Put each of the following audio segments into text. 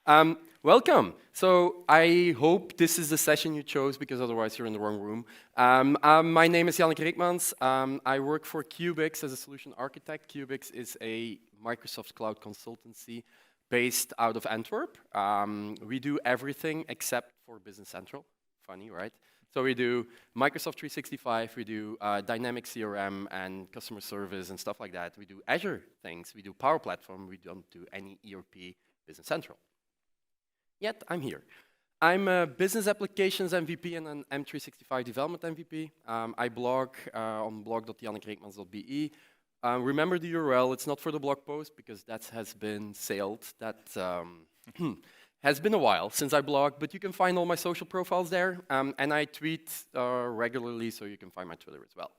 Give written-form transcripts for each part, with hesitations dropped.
Welcome. So I hope this is the session you chose because otherwise you're in the wrong room. My name is Yannick Reekmans. I work for Cubix as a solution architect. Cubix is a Microsoft cloud consultancy based out of Antwerp. We do everything except for Business Central. Funny, right? So we do Microsoft 365, we do dynamic CRM and customer service and stuff like that. We do Azure things, we do Power Platform, we don't do any ERP Business Central. Yet I'm here. I'm a business applications MVP and an M365 development MVP. I blog on blog.yannickreekmans.be. Remember the URL, it's not for the blog post because that has been sailed. That has been a while since I blogged, but you can find all my social profiles there. And I tweet regularly, so you can find my Twitter as well.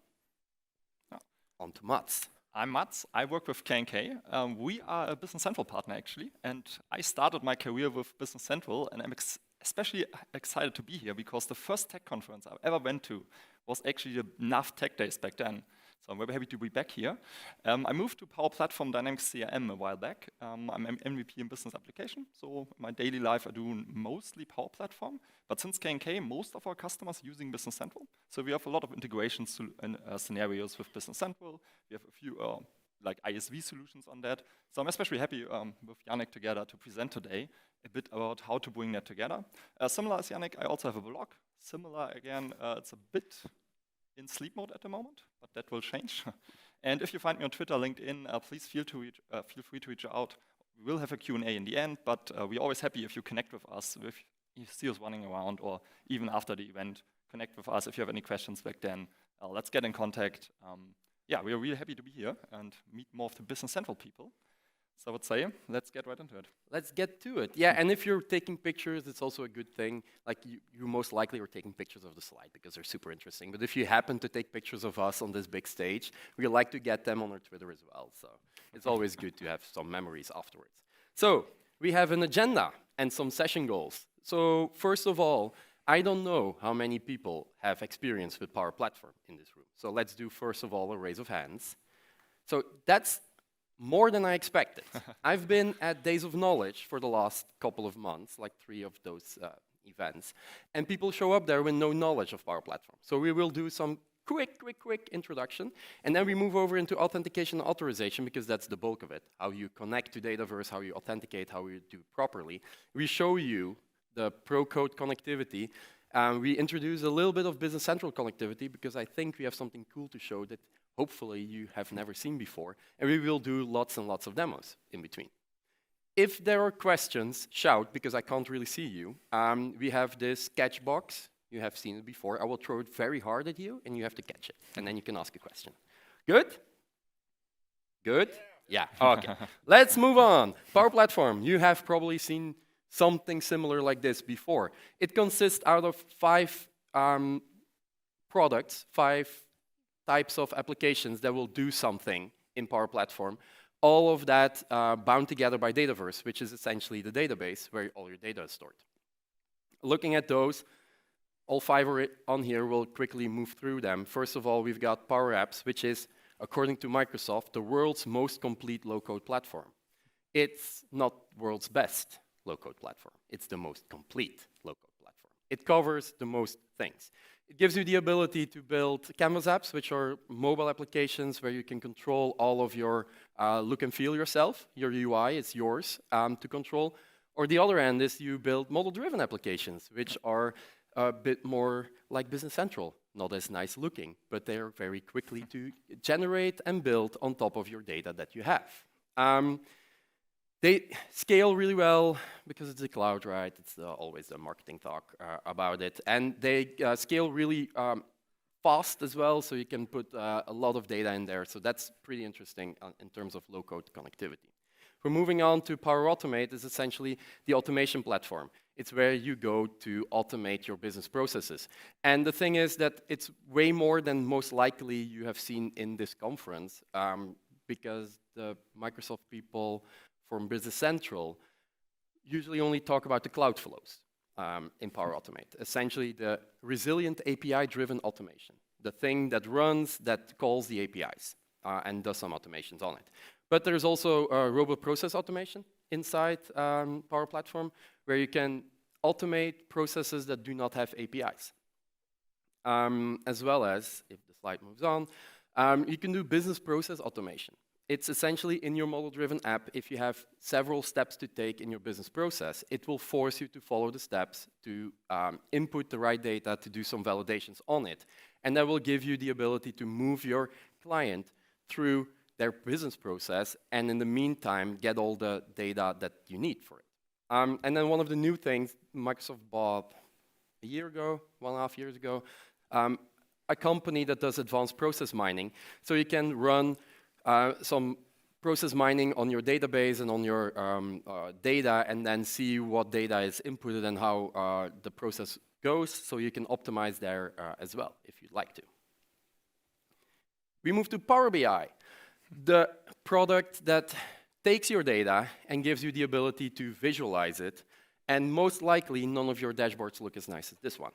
On to Mats. I'm Mats. I work with K&K. We are a Business Central partner, actually, and I started my career with Business Central, and I'm especially excited to be here because the first tech conference I ever went to was actually the Auth TechDays back then. So I'm very happy to be back here. I moved to Power Platform Dynamics CRM a while back. I'm an MVP in business application, so in my daily life I do mostly Power Platform. But since K&K, most of our customers are using Business Central. So we have a lot of integrations and scenarios with Business Central. We have a few like ISV solutions on that. So I'm especially happy with Yannick together to present today a bit about how to bring that together. Similar as Yannick, I also have a blog. Similar again, it's a bit in sleep mode at the moment, but that will change. And if you find me on Twitter, LinkedIn, please feel free to reach out. We will have a Q&A in the end, but we're always happy if you connect with us, if you see us running around, or even after the event, connect with us if you have any questions back then. Let's get in contact. Yeah, we are really happy to be here and meet more of the Business Central people. So I would say, let's get right into it. Let's get to it. Yeah, and if you're taking pictures, it's also a good thing. Like you most likely are taking pictures of the slide because they're super interesting. But if you happen to take pictures of us on this big stage, we like to get them on our Twitter as well. So it's always good to have some memories afterwards. So we have an agenda and some session goals. So first of all, I don't know how many people have experience with Power Platform in this room. So let's do first of all a raise of hands. So that's more than I expected. I've been at Days of Knowledge for the last couple of months, like 3 of those events, and people show up there with no knowledge of Power Platform. So we will do some quick introduction, and then we move over into authentication and authorization because that's the bulk of it. How you connect to Dataverse, how you authenticate, how you do it properly. We show you the pro code connectivity. We introduce a little bit of Business Central connectivity because I think we have something cool to show that hopefully you have never seen before, and we will do lots and lots of demos in between. If there are questions, shout, because I can't really see you. We have this catch box. You have seen it before. I will throw it very hard at you, and you have to catch it, and then you can ask a question. Good? Good? Yeah, okay. Let's move on. Power Platform, you have probably seen something similar like this before. It consists out of 5 products, 5 types of applications that will do something in Power Platform. All of that bound together by Dataverse, which is essentially the database where all your data is stored. Looking at those, all 5 are on here. We'll quickly move through them. First of all, we've got Power Apps, which is, according to Microsoft, the world's most complete low-code platform. It's not world's best low-code platform. It's the most complete low-code platform. It covers the most things. It gives you the ability to build Canvas apps, which are mobile applications where you can control all of your look and feel yourself. Your UI is yours to control. Or the other end is you build model-driven applications, which are a bit more like Business Central. Not as nice looking, but they are very quickly to generate and build on top of your data that you have. They scale really well because it's a cloud, right? It's always the marketing talk about it. And they scale really fast as well, so you can put a lot of data in there. So that's pretty interesting in terms of low-code connectivity. We're moving on to Power Automate. Is essentially the automation platform. It's where you go to automate your business processes. And the thing is that it's way more than most likely you have seen in this conference because the Microsoft people from Business Central usually only talk about the cloud flows in Power Automate. Essentially, the resilient API-driven automation, the thing that runs, that calls the APIs and does some automations on it. But there's also robot process automation, inside Power Platform, where you can automate processes that do not have APIs. As well as, if the slide moves on, you can do business process automation. It's essentially in your model-driven app, if you have several steps to take in your business process, it will force you to follow the steps, to input the right data, to do some validations on it. And that will give you the ability to move your client through their business process, and in the meantime, get all the data that you need for it. And then one of the new things Microsoft bought a year ago, 1.5 years ago, a company that does advanced process mining. So you can run some process mining on your database and on your data, and then see what data is inputted and how the process goes, so you can optimize there as well, if you'd like to. We move to Power BI, the product that takes your data and gives you the ability to visualize it, and most likely none of your dashboards look as nice as this one.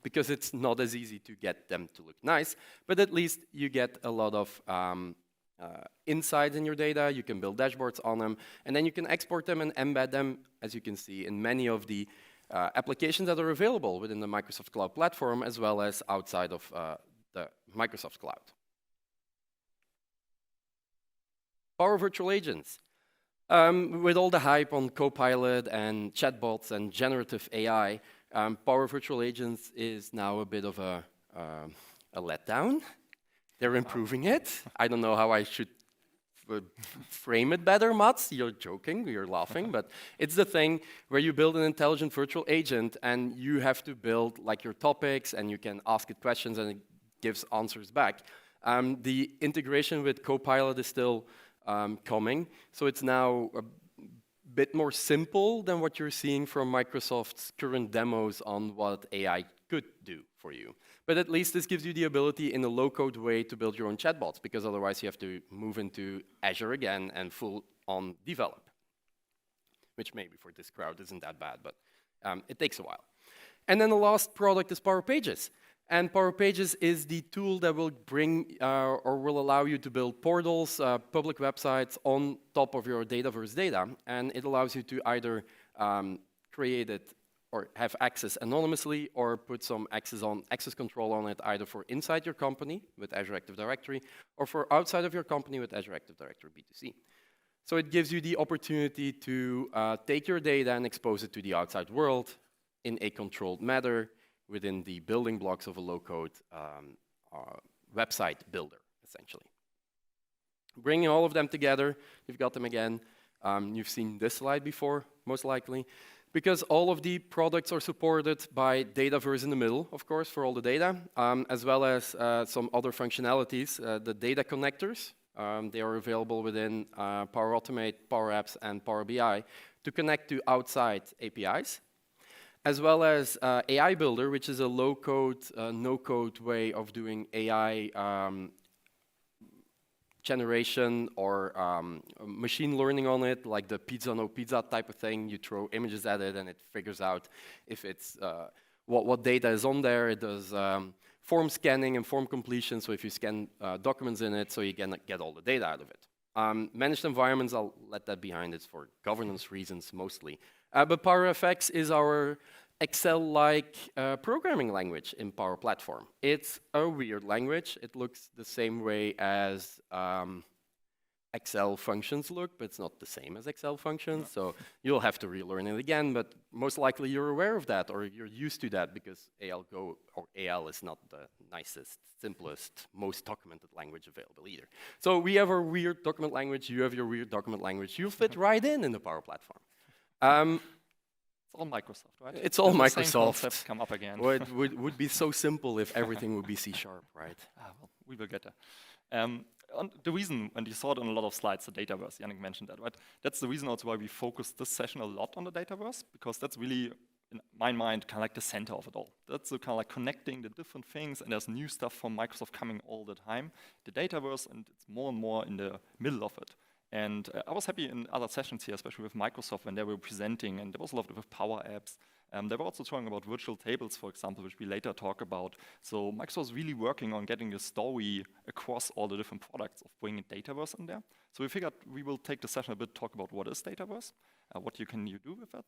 Because it's not as easy to get them to look nice, but at least you get a lot of insights in your data, you can build dashboards on them, and then you can export them and embed them, as you can see, in many of the applications that are available within the Microsoft Cloud Platform, as well as outside of the Microsoft Cloud. Power Virtual Agents. With all the hype on Copilot and chatbots and generative AI, Power Virtual Agents is now a bit of a letdown. They're improving it. I don't know how I should frame it better, Mats. You're joking, you're laughing, but it's the thing where you build an intelligent virtual agent and you have to build like your topics and you can ask it questions and it gives answers back. The integration with Copilot is still coming, so it's now a bit more simple than what you're seeing from Microsoft's current demos on what AI could do for you. But at least this gives you the ability in a low-code way to build your own chatbots, because otherwise you have to move into Azure again and full-on develop, which maybe for this crowd isn't that bad, but it takes a while. And then the last product is Power Pages. And Power Pages is the tool that will bring or will allow you to build portals, public websites on top of your Dataverse data. And it allows you to either create it or have access anonymously, or put some access control on it, either for inside your company with Azure Active Directory, or for outside of your company with Azure Active Directory B2C. So it gives you the opportunity to take your data and expose it to the outside world in a controlled manner within the building blocks of a low-code website builder, essentially. Bringing all of them together, you've got them again. You've seen this slide before, most likely. Because all of the products are supported by Dataverse in the middle, of course, for all the data, as well as some other functionalities. The data connectors, they are available within Power Automate, Power Apps, and Power BI to connect to outside APIs, as well as AI Builder, which is a low-code, no-code way of doing AI generation or machine learning on it, like the pizza no pizza type of thing. You throw images at it and it figures out if it's what data is on there. It does form scanning and form completion, so if you scan documents in it, so you can get all the data out of it. Managed environments, I'll let that behind. It's for governance reasons mostly. But PowerFX is our Excel-like programming language in Power Platform. It's a weird language. It looks the same way as Excel functions look, but it's not the same as Excel functions. So you'll have to relearn it again, but most likely you're aware of that, or you're used to that, because AL is not the nicest, simplest, most documented language available either. So we have our weird document language, you have your weird document language. You fit right in the Power Platform. It's all Microsoft, right? It's all Microsoft. The same concepts come up again. Well, it would be so simple if everything would be C#, right? Well, we will get there. The reason, and you saw it on a lot of slides, the Dataverse, Yannick mentioned that, right? That's the reason also why we focused this session a lot on the Dataverse, because that's really, in my mind, kind of like the center of it all. That's the kind of like connecting the different things, and there's new stuff from Microsoft coming all the time. The Dataverse, and it's more and more in the middle of it. And I was happy in other sessions here, especially with Microsoft, when they were presenting, and there was a lot with Power Apps. They were also talking about virtual tables, for example, which we later talk about. So Microsoft is really working on getting the story across all the different products of bringing Dataverse in there. So we figured we will take the session a bit, talk about what is Dataverse, what you do with it.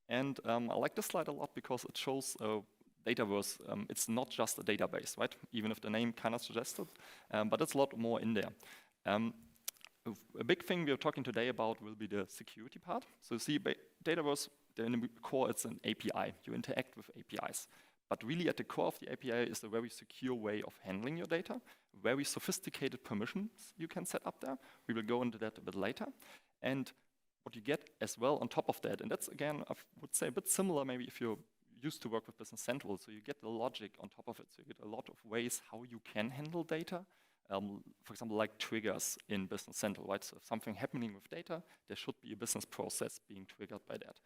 And I like this slide a lot because it shows Dataverse, it's not just a database, right? Even if the name kind of suggests it, but it's a lot more in there. A big thing we are talking today about will be the security part. So you see, Dataverse, in the core, it's an API. You interact with APIs. But really at the core of the API is a very secure way of handling your data, very sophisticated permissions you can set up there. We will go into that a bit later. And what you get as well on top of that, and that's again, I would say a bit similar maybe if you're used to work with Business Central, so you get the logic on top of it. So you get a lot of ways how you can handle data. For example, like triggers in Business Central, right? So if something happening with data, there should be a business process being triggered by that.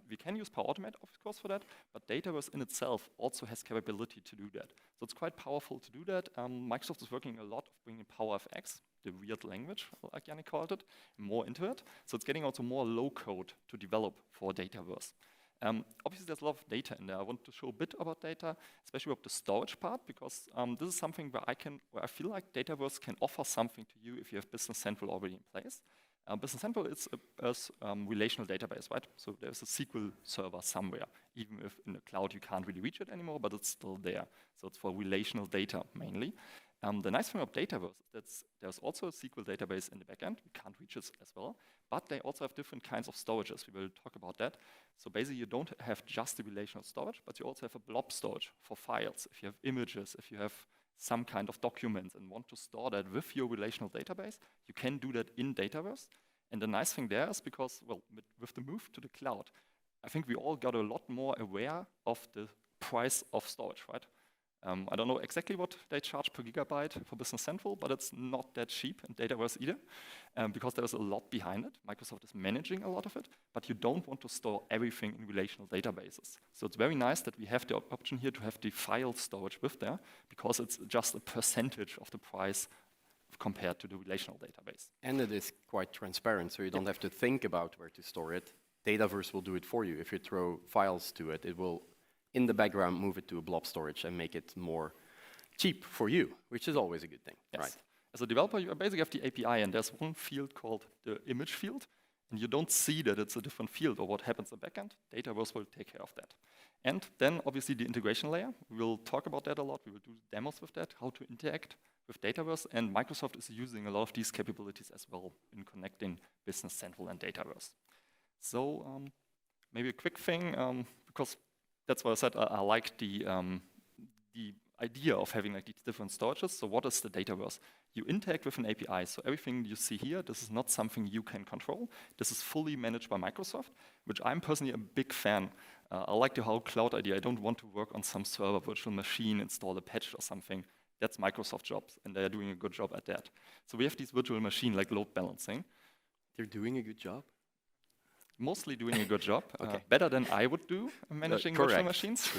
We can use Power Automate, of course, for that, but Dataverse in itself also has capability to do that. So it's quite powerful to do that. Microsoft is working a lot of bringing PowerFX, the weird language, like Yannick called it, more into it. So it's getting also more low code to develop for Dataverse. Obviously, there's a lot of data in there. I want to show a bit about data, especially about the storage part, because this is something where I feel like Dataverse can offer something to you if you have Business Central already in place. Business Central is a relational database, right? So there's a SQL server somewhere, even if in the cloud you can't really reach it anymore, but it's still there. So it's for relational data mainly. The nice thing about Dataverse is that there's also a SQL database in the backend. We can't reach it as well, but they also have different kinds of storages. We will talk about that. So basically, you don't have just the relational storage, but you also have a blob storage for files. If you have images, if you have some kind of documents and want to store that with your relational database, you can do that in Dataverse. And the nice thing there is because, well, with the move to the cloud, I think we all got a lot more aware of the price of storage, right? I don't know exactly what they charge per gigabyte for Business Central, but it's not that cheap in Dataverse either, because there's a lot behind it. Microsoft is managing a lot of it, but you don't want to store everything in relational databases. So it's very nice that we have the option here to have the file storage with there, because it's just a percentage of the price compared to the relational database. And it is quite transparent, so you don't have to think about where to store it. Dataverse will do it for you. If you throw files to it, it will in the background, move it to a blob storage and make it more cheap for you, which is always a good thing, yes. right? As a developer, you basically have the API, and there's one field called the image field, and you don't see that it's a different field or what happens in the backend. Dataverse will take care of that. And then, obviously, the integration layer. We will talk about that a lot. We will do demos with that, how to interact with Dataverse, and Microsoft is using a lot of these capabilities as well in connecting Business Central and Dataverse. So maybe a quick thing, because that's why I said I like the idea of having like these different storages. So what is the Dataverse? You interact with an API. So everything you see here, this is not something you can control. This is fully managed by Microsoft, which I'm personally a big fan. I like the whole cloud idea. I don't want to work on some server virtual machine, install a patch or something. That's Microsoft jobs, and they're doing a good job at that. So we have these virtual machine like load balancing. They're doing a good job? Mostly doing a good job, okay. Better than I would do managing virtual machines.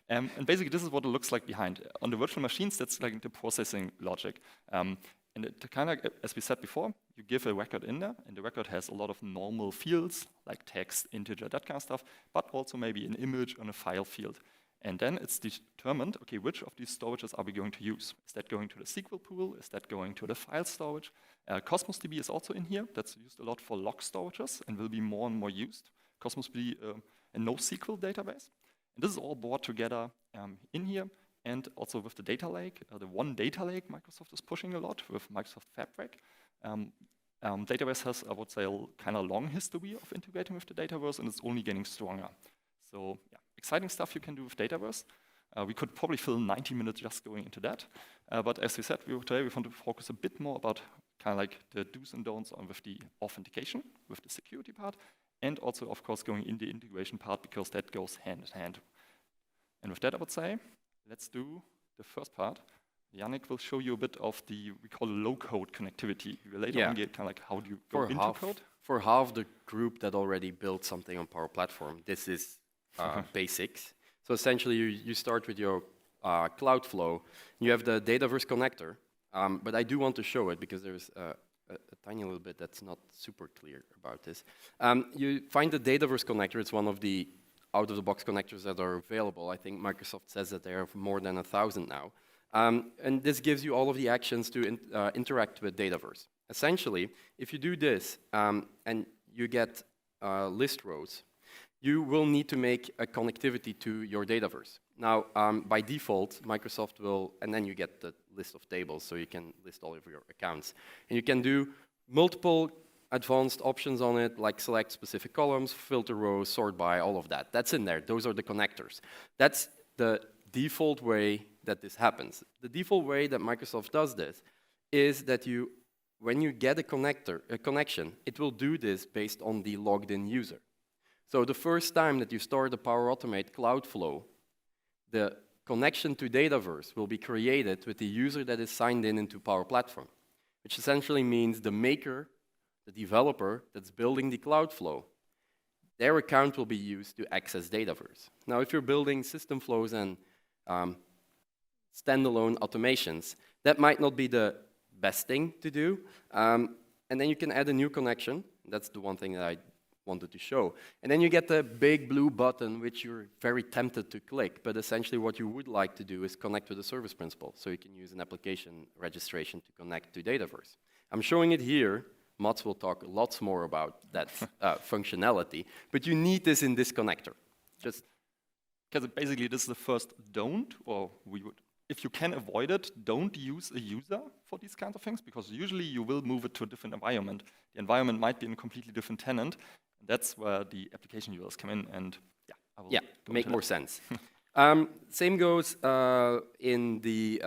And basically, this is what it looks like behind. On the virtual machines, that's like the processing logic. And it kind of, as we said before, you give a record in there, and the record has a lot of normal fields, like text, integer, that kind of stuff, but also maybe an image and a file field. And then it's determined, okay, which of these storages are we going to use? Is that going to the SQL pool? Is that going to the file storage? Cosmos DB is also in here. That's used a lot for log storages and will be more and more used. Cosmos DB, a NoSQL database. And this is all brought together in here, and also with the data lake. The one data lake Microsoft is pushing a lot with Microsoft Fabric. Dataverse has, I would say, a kind of long history of integrating with the Dataverse, and it's only getting stronger. So yeah, exciting stuff you can do with Dataverse. We could probably fill 90 minutes just going into that. But as we said, today we want to focus a bit more about kind of like the do's and don'ts on with the authentication, with the security part, and also, of course, going in the integration part, because that goes hand in hand. And with that, I would say, let's do the first part. Yannick will show you a bit of the, we call it low-code connectivity. We will later on get kind of like how do you go into code. For half the group that already built something on Power Platform, this is basics. So essentially, you start with your Cloudflow. You have the Dataverse connector, but I do want to show it because there's a tiny little bit that's not super clear about this. You find the Dataverse connector. It's one of the out-of-the-box connectors that are available. I think Microsoft says that there are more than 1,000 now. And this gives you all of the actions to interact with Dataverse. Essentially, if you do this and you get list rows, you will need to make a connectivity to your Dataverse. Now, by default, Microsoft will, and then you get the list of tables, so you can list all of your accounts. And you can do multiple advanced options on it, like select specific columns, filter rows, sort by, all of that. That's in there. Those are the connectors. That's the default way that this happens. The default way that Microsoft does this is that when you get a connection, it will do this based on the logged in user. So the first time that you start the Power Automate Cloud Flow, the connection to Dataverse will be created with the user that is signed in into Power Platform, which essentially means the maker, the developer that's building the Cloud Flow, their account will be used to access Dataverse. Now, if you're building system flows and standalone automations, that might not be the best thing to do. And then you can add a new connection. That's the one thing that I wanted to show. And then you get the big blue button, which you're very tempted to click. But essentially what you would like to do is connect to the service principal. So you can use an application registration to connect to Dataverse. I'm showing it here. Mats will talk lots more about that functionality. But you need this in this connector. Just because basically this is the first don't, or we would, if you can avoid it, don't use a user for these kinds of things, because usually you will move it to a different environment. The environment might be in a completely different tenant. And that's where the application users come in, and yeah, I will make more sense. Same goes in the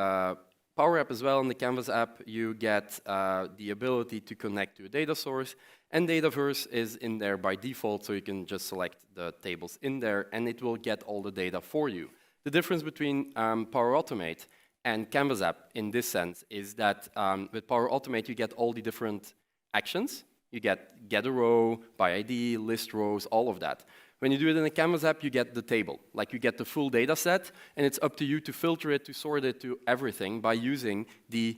Power App as well. In the Canvas app, you get the ability to connect to a data source, and Dataverse is in there by default, so you can just select the tables in there, and it will get all the data for you. The difference between Power Automate and Canvas app in this sense is that with Power Automate, you get all the different actions. You get a row, by ID, list rows, all of that. When you do it in a Canvas app, you get the table. Like you get the full data set, and it's up to you to filter it, to sort it, to everything by using the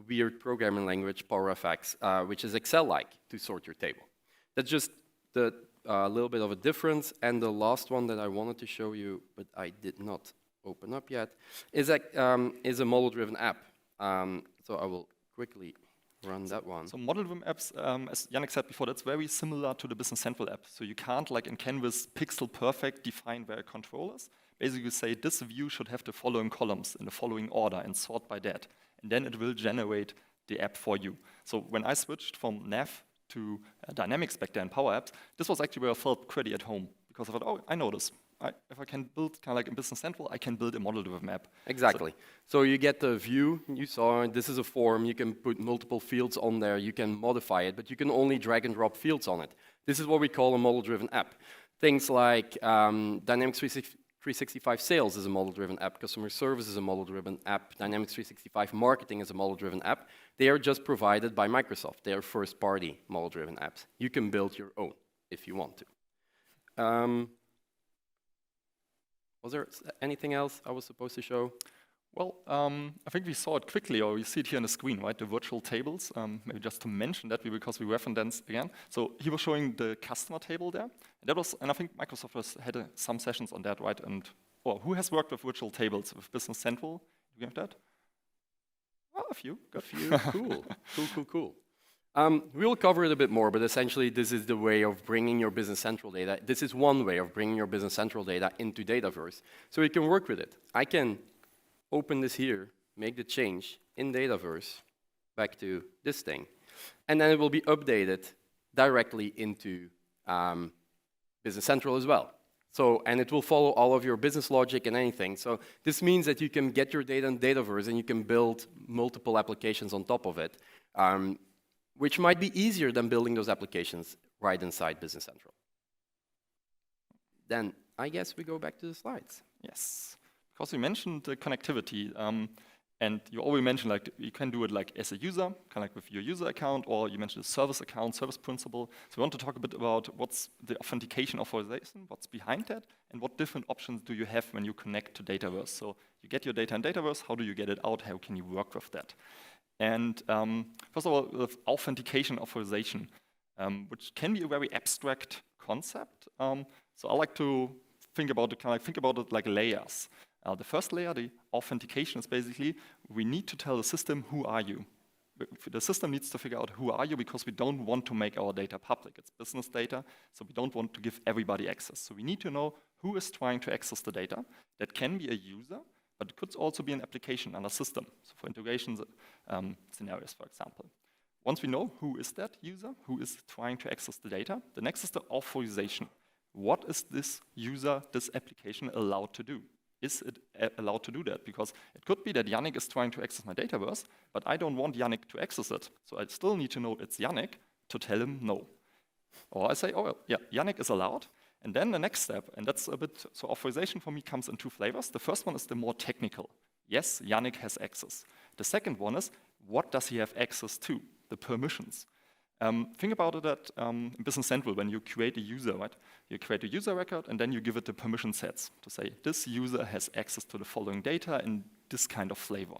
weird programming language, PowerFX, which is Excel-like, to sort your table. That's just the little bit of a difference. And the last one that I wanted to show you, but I did not open up yet, is a model-driven app. So I will quickly run that one. So model-driven apps, as Yannick said before, that's very similar to the Business Central app. So you can't, like in Canvas, pixel perfect define where a control is. Basically, you say this view should have the following columns in the following order and sort by that. And then it will generate the app for you. So when I switched from Nav to Dynamics back there in Power Apps, this was actually where I felt pretty at home, because I thought, oh, I know this. If I can build kind of like in Business Central, I can build a model-driven map. Exactly. So you get the view you saw. This is a form. You can put multiple fields on there. You can modify it, but you can only drag and drop fields on it. This is what we call a model-driven app. Things like Dynamics 365 Sales is a model-driven app. Customer Service is a model-driven app. Dynamics 365 Marketing is a model-driven app. They are just provided by Microsoft. They are first-party model-driven apps. You can build your own if you want to. Was there anything else I was supposed to show? Well, I think we saw it quickly, or you see it here on the screen, right? The virtual tables. Maybe just to mention that, because we referenced again. So he was showing the customer table there. And I think Microsoft had some sessions on that, right? And who has worked with virtual tables with Business Central? Do we have that? Well, a few. A few. Cool. We will cover it a bit more, but essentially this is the way of bringing your Business Central data. This is one way of bringing your Business Central data into Dataverse, so you can work with it. I can open this here, make the change in Dataverse back to this thing, and then it will be updated directly into Business Central as well. So, and it will follow all of your business logic and anything. So this means that you can get your data in Dataverse and you can build multiple applications on top of it. Which might be easier than building those applications right inside Business Central. Then I guess we go back to the slides. Yes, because we mentioned the connectivity, and you already mentioned like you can do it like as a user, kind of like with your user account, or you mentioned the service account, service principal. So we want to talk a bit about what's the authentication authorization, what's behind that, and what different options do you have when you connect to Dataverse. So you get your data in Dataverse, how do you get it out, how can you work with that? And first of all, with authentication authorization, which can be a very abstract concept. So I like to think about it like layers. The first layer, the authentication, is basically we need to tell the system, who are you? The system needs to figure out who are you, because we don't want to make our data public. It's business data, so we don't want to give everybody access. So we need to know who is trying to access the data. That can be a user, but it could also be an application and a system. So for integration scenarios, for example. Once we know who is that user, who is trying to access the data, the next is the authorization. What is this user, this application allowed to do? Is it allowed to do that? Because it could be that Yannick is trying to access my Dataverse, but I don't want Yannick to access it. So I still need to know it's Yannick to tell him no. Or I say, oh, well, yeah, Yannick is allowed. And then the next step, and that's a bit, so authorization for me comes in two flavors. The first one is the more technical. Yes, Yannick has access. The second one is, what does he have access to? The permissions. Think about it in Business Central when you create a user, right? You create a user record and then you give it the permission sets to say, this user has access to the following data in this kind of flavor.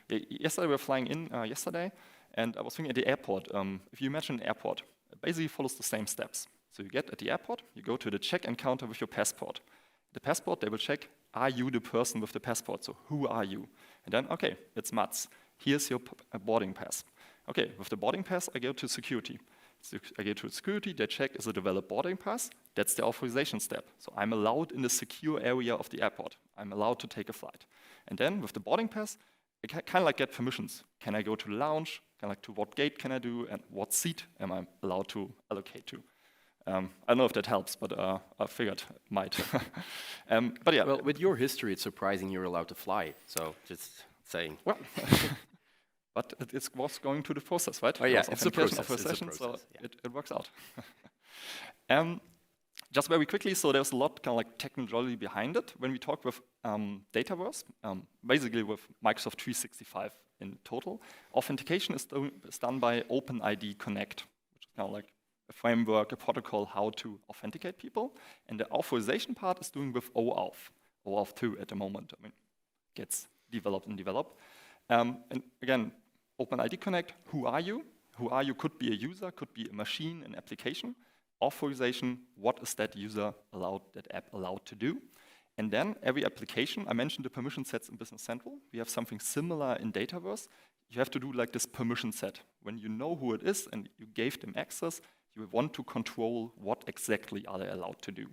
Yesterday we were flying in yesterday, and I was thinking at the airport, if you imagine an airport, it basically follows the same steps. So you get at the airport, you go to the check-in counter with your passport. The passport, they will check, are you the person with the passport? So who are you? And then, okay, it's Mats. Here's your boarding pass. Okay, with the boarding pass, I go to security. So I go to security, they check, is it a valid boarding pass? That's the authorization step. So I'm allowed in the secure area of the airport. I'm allowed to take a flight. And then with the boarding pass, I kind of like get permissions. Can I go to the lounge? Kind of like to what gate can I do? And what seat am I allowed to allocate to? I don't know if that helps, but I figured it might. But yeah. Well, with your history, it's surprising you're allowed to fly. So just saying. Well. But it was going through the process, right? Oh yeah, it's a process. So it works out. Just very quickly, so there's a lot kind of like technology behind it. When we talk with Dataverse, basically with Microsoft 365 in total, authentication is done by OpenID Connect, which is kind of like a framework, a protocol, how to authenticate people. And the authorization part is doing with OAuth, OAuth 2 at the moment. I mean, gets developed and developed. And again, OpenID Connect, who are you? Who are you could be a user, could be a machine, an application. Authorization, what is that user allowed, that app allowed to do? And then every application, I mentioned the permission sets in Business Central. We have something similar in Dataverse. You have to do like this permission set. When you know who it is and you gave them access, you want to control what exactly are they allowed to do.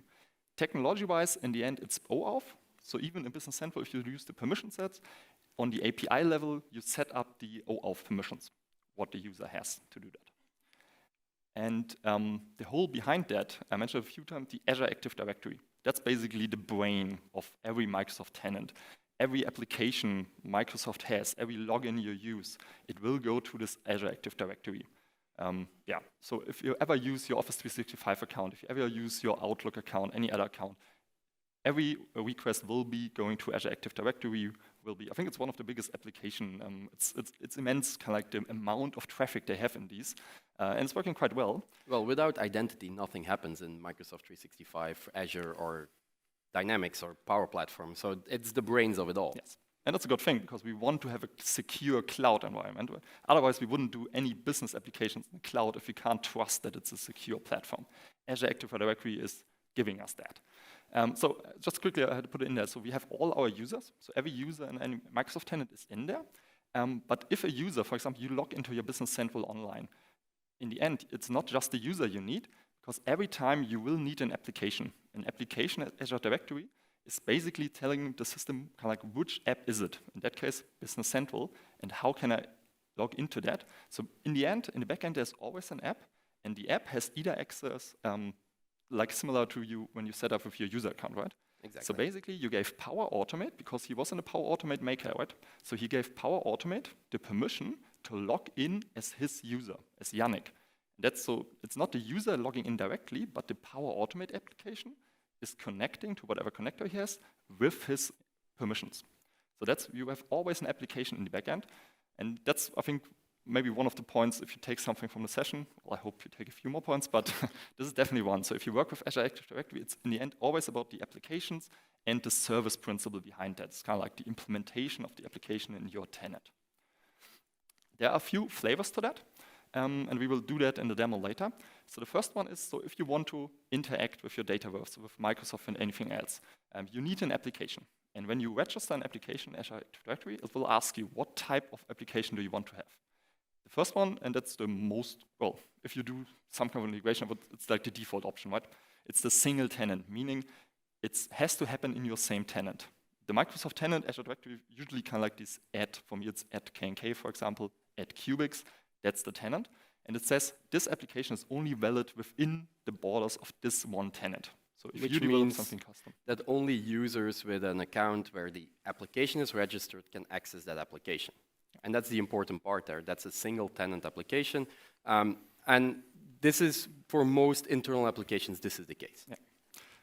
Technology-wise, in the end, it's OAuth. So even in Business Central, if you use the permission sets, on the API level, you set up the OAuth permissions, what the user has to do that. And the whole behind that, I mentioned a few times, the Azure Active Directory. That's basically the brain of every Microsoft tenant. Every application Microsoft has, every login you use, it will go to this Azure Active Directory. Yeah, so if you ever use your Office 365 account, if you ever use your Outlook account, any other account, every request will be going to Azure Active Directory. I think it's one of the biggest application. It's immense, kind of like the amount of traffic they have in these, and it's working quite well. Well, without identity, nothing happens in Microsoft 365, Azure, or Dynamics, or Power Platform. So it's the brains of it all. Yes, and that's a good thing because we want to have a secure cloud environment. Otherwise, we wouldn't do any business applications in the cloud if we can't trust that it's a secure platform. Azure Active Directory is giving us that. So just quickly, I had to put it in there. So we have all our users. So every user in any Microsoft tenant is in there. But if a user, for example, you log into your Business Central online, in the end, it's not just the user you need, because every time you will need an application. An application at Azure Directory is basically telling the system kind of like which app is it. In that case, Business Central, and how can I log into that? So in the end, in the backend, there's always an app, and the app has either access like similar to you when you set up with your user account, right? Exactly. So basically, you gave Power Automate, because he was in a Power Automate maker, right? So he gave Power Automate the permission to log in as his user, as Yannick. That's so it's not the user logging in directly, but the Power Automate application is connecting to whatever connector he has with his permissions. So that's, you have always an application in the backend, and that's, I think, maybe one of the points, if you take something from the session, well, I hope you take a few more points, but this is definitely one. So if you work with Azure Active Directory, it's in the end always about the applications and the service principle behind that. It's kind of like the implementation of the application in your tenant. There are a few flavors to that, and we will do that in the demo later. So the first one is, so if you want to interact with your Dataverse, with Microsoft and anything else, you need an application. And when you register an application in Azure Active Directory, it will ask you what type of application do you want to have. The first one, and that's the most, well, if you do some kind of integration, it's like the default option, right? It's the single tenant, meaning it has to happen in your same tenant. The Microsoft tenant, Azure Directory, usually kind of like this add, for me it's add KNK, for example, add Cubics, that's the tenant. And it says this application is only valid within the borders of this one tenant. So if you develop something custom, that only users with an account where the application is registered can access that application. And that's the important part there. That's a single tenant application. And this is, for most internal applications, this is the case. Yeah.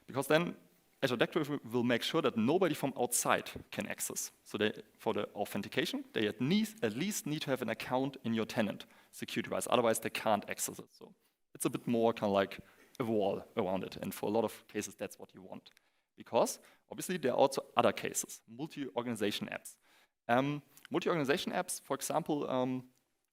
Because then Azure Directory will make sure that nobody from outside can access. So for the authentication, they at least need to have an account in your tenant, security-wise. Otherwise, they can't access it. So it's a bit more kind of like a wall around it. And for a lot of cases, that's what you want. Because obviously, there are also other cases, multi-organization apps. Multi-organization apps, for example,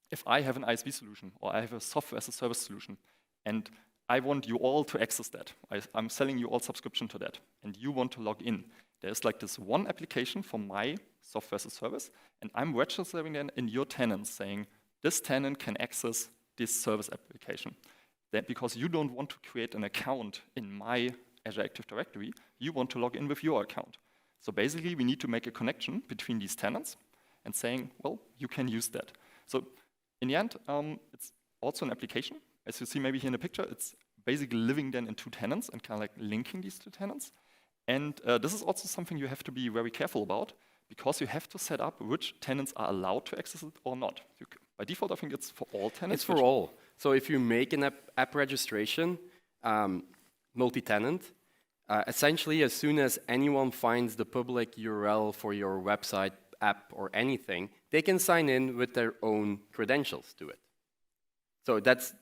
if I have an ISV solution or I have a software as a service solution, and I want you all to access that. I'm selling you all subscription to that, and you want to log in. There's like this one application for my software as a service, and I'm registering then in your tenants saying, this tenant can access this service application. That because you don't want to create an account in my Azure Active Directory, you want to log in with your account. So basically, we need to make a connection between these tenants and saying, well, you can use that. So in the end, it's also an application. As you see maybe here in the picture, it's basically living then in two tenants and kind of like linking these two tenants. And this is also something you have to be very careful about, because you have to set up which tenants are allowed to access it or not. By default, I think it's for all tenants. It's for all. So if you make an app registration, multi-tenant, essentially as soon as anyone finds the public URL for your website, app, or anything, they can sign in with their own credentials to it. So that's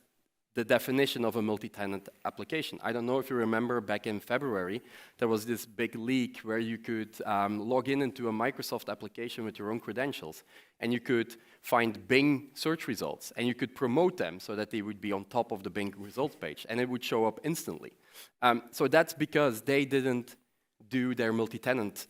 the definition of a multi-tenant application. I don't know if you remember back in February, there was this big leak where you could log into a Microsoft application with your own credentials, and you could find Bing search results, and you could promote them so that they would be on top of the Bing results page, and it would show up instantly. So that's because they didn't do their multi-tenant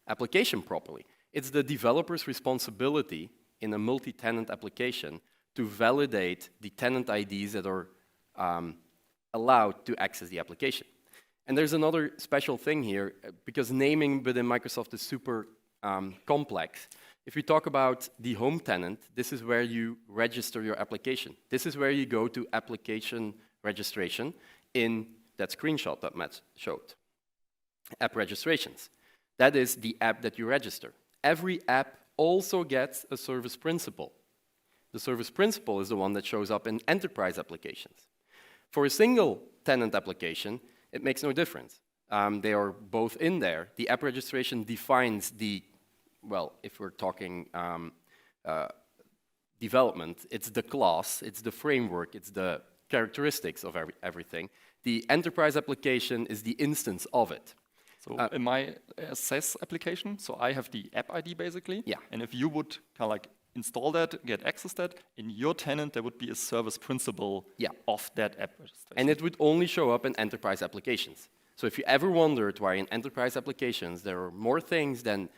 application properly. It's the developer's responsibility in a multi-tenant application to validate the tenant IDs that are allowed to access the application. And there's another special thing here, because naming within Microsoft is super complex. If you talk about the home tenant, this is where you register your application. This is where you go to application registration in that screenshot that Matt showed. App registrations. That is the app that you register. Every app also gets a service principal. The service principal is the one that shows up in enterprise applications. For a single tenant application, it makes no difference. They are both in there. The app registration defines the, well, if we're talking development, it's the class, it's the framework, it's the characteristics of everything. The enterprise application is the instance of it. So in my SaaS application, so I have the app ID basically. Yeah. And if you would kind of like install that, get access to that, in your tenant there would be a service principal of that app registration. And it would only show up in enterprise applications. So if you ever wondered why in enterprise applications there are more things than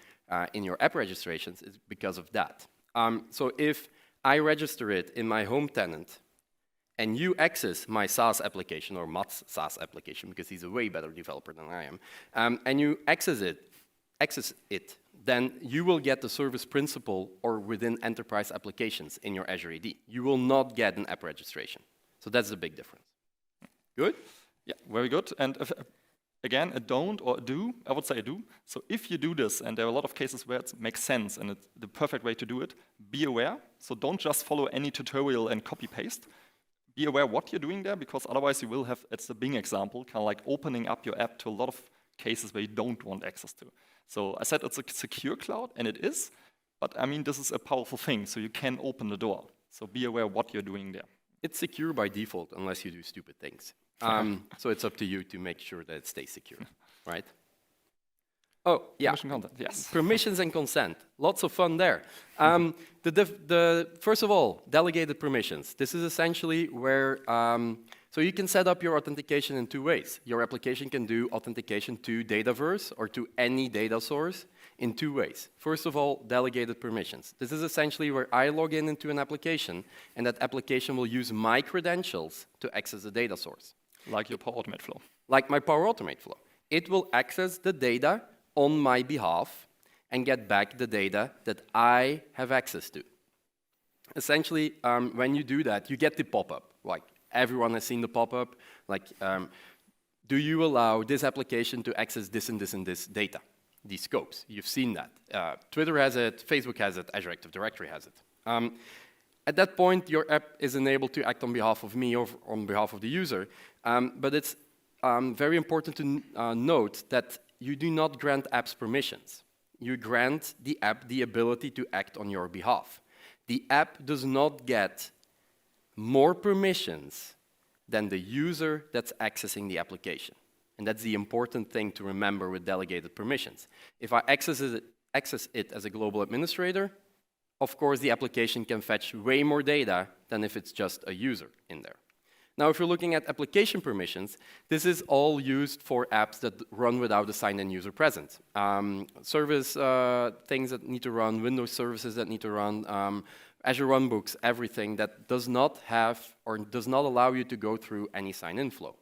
in your app registrations, it's because of that. So if I register it in my home tenant, and you access my SaaS application, or Matt's SaaS application, because he's a way better developer than I am, and you access it, then you will get the service principal or within enterprise applications in your Azure AD. You will not get an app registration. So that's the big difference. Good? Yeah, very good. And if, again, a don't or a do, I would say a do. So if you do this, and there are a lot of cases where it makes sense and it's the perfect way to do it, be aware. So don't just follow any tutorial and copy-paste. Be aware what you're doing there, because otherwise you will have, it's the Bing example, kind of like opening up your app to a lot of cases where you don't want access to. So I said it's a secure cloud, and it is, but I mean, this is a powerful thing, so you can open the door. So be aware what you're doing there. It's secure by default, unless you do stupid things. So it's up to you to make sure that it stays secure, right? Oh, yeah. Permission content, yes. Permissions and consent. Lots of fun there. First of all, delegated permissions. This is essentially where, so you can set up your authentication in two ways. Your application can do authentication to Dataverse or to any data source in two ways. First of all, delegated permissions. This is essentially where I log in into an application, and that application will use my credentials to access the data source. Like your Power Automate flow. Like my Power Automate flow. It will access the data on my behalf and get back the data that I have access to. Essentially, when you do that, you get the pop-up. Like, everyone has seen the pop-up. Like, do you allow this application to access this and this and this data? These scopes, you've seen that. Twitter has it, Facebook has it, Azure Active Directory has it. At that point, your app is enabled to act on behalf of me or on behalf of the user. But it's very important to note that you do not grant apps permissions. You grant the app the ability to act on your behalf. The app does not get more permissions than the user that's accessing the application. And that's the important thing to remember with delegated permissions. If I access it as a global administrator, of course the application can fetch way more data than if it's just a user in there. Now, if you're looking at application permissions, this is all used for apps that run without a signed-in user present. Service things that need to run, Windows services that need to run, Azure Runbooks, everything that does not have or does not allow you to go through any sign-in flow.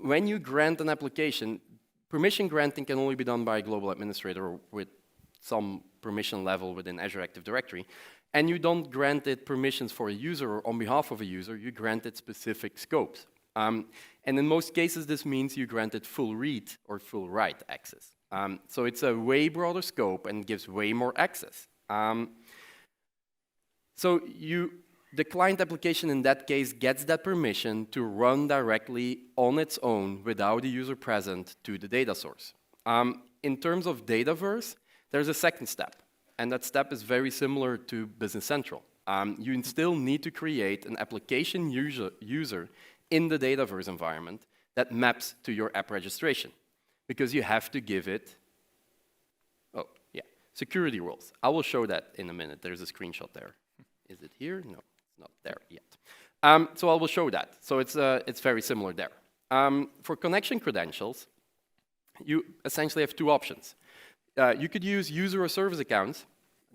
When you grant an application, permission granting can only be done by a global administrator with some permission level within Azure Active Directory. And you don't grant it permissions for a user or on behalf of a user, you grant it specific scopes. And in most cases, this means you grant it full read or full write access. So it's a way broader scope and gives way more access. So the client application in that case gets that permission to run directly on its own without a user present to the data source. In terms of Dataverse, there's a second step. And that step is very similar to Business Central. You still need to create an application user in the Dataverse environment that maps to your app registration, because you have to give it, security rules. I will show that in a minute. There's a screenshot there. Is it here? No, it's not there yet. So I will show that. So it's very similar there. For connection credentials, you essentially have two options. You could use user or service accounts.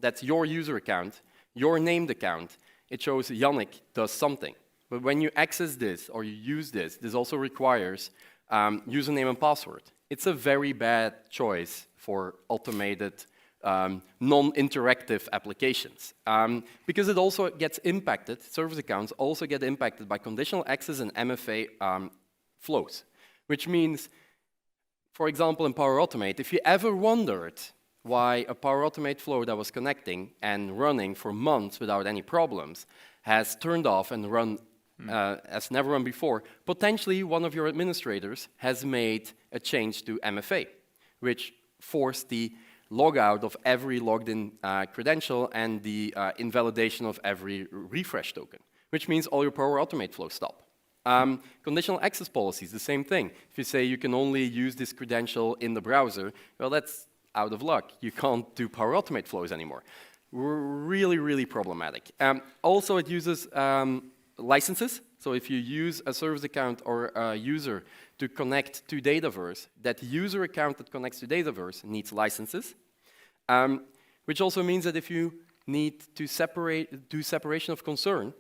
That's your user account, your named account. It shows Yannick does something. But when you access this or you use this, this also requires username and password. It's a very bad choice for automated, non-interactive applications. Because it also gets impacted, service accounts also get impacted by conditional access and MFA flows, which means, for example, in Power Automate, if you ever wondered why a Power Automate flow that was connecting and running for months without any problems has turned off and run as never run before, potentially one of your administrators has made a change to MFA, which forced the logout of every logged-in credential and the invalidation of every refresh token, which means all your Power Automate flows stop. Conditional access policies, the same thing. If you say you can only use this credential in the browser, well, that's out of luck. You can't do Power Automate flows anymore. Really, really problematic. Also, it uses licenses. So if you use a service account or a user to connect to Dataverse, that user account that connects to Dataverse needs licenses, which also means that if you need to do separation of concern,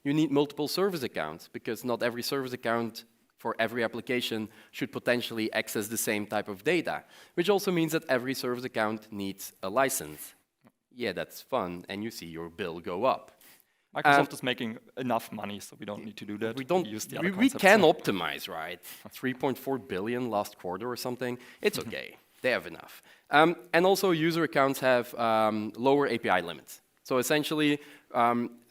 you need multiple service accounts, because not every service account for every application should potentially access the same type of data, which also means that every service account needs a license. Yeah, that's fun, and you see your bill go up. Microsoft is making enough money, so we don't need to do that. We don't. Use the other we concepts can there. optimize, right? 3.4 billion last quarter or something. It's okay. They have enough. And also, user accounts have lower API limits. So essentially,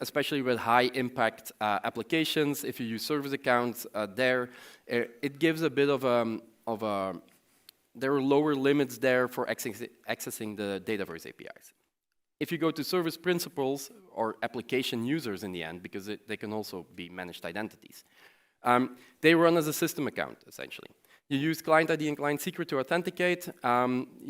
especially with high-impact applications, if you use service accounts there, it gives a bit of a there are lower limits there for accessing the Dataverse APIs. If you go to service principals or application users in the end, because they can also be managed identities, they run as a system account, essentially. You use client ID and client secret to authenticate.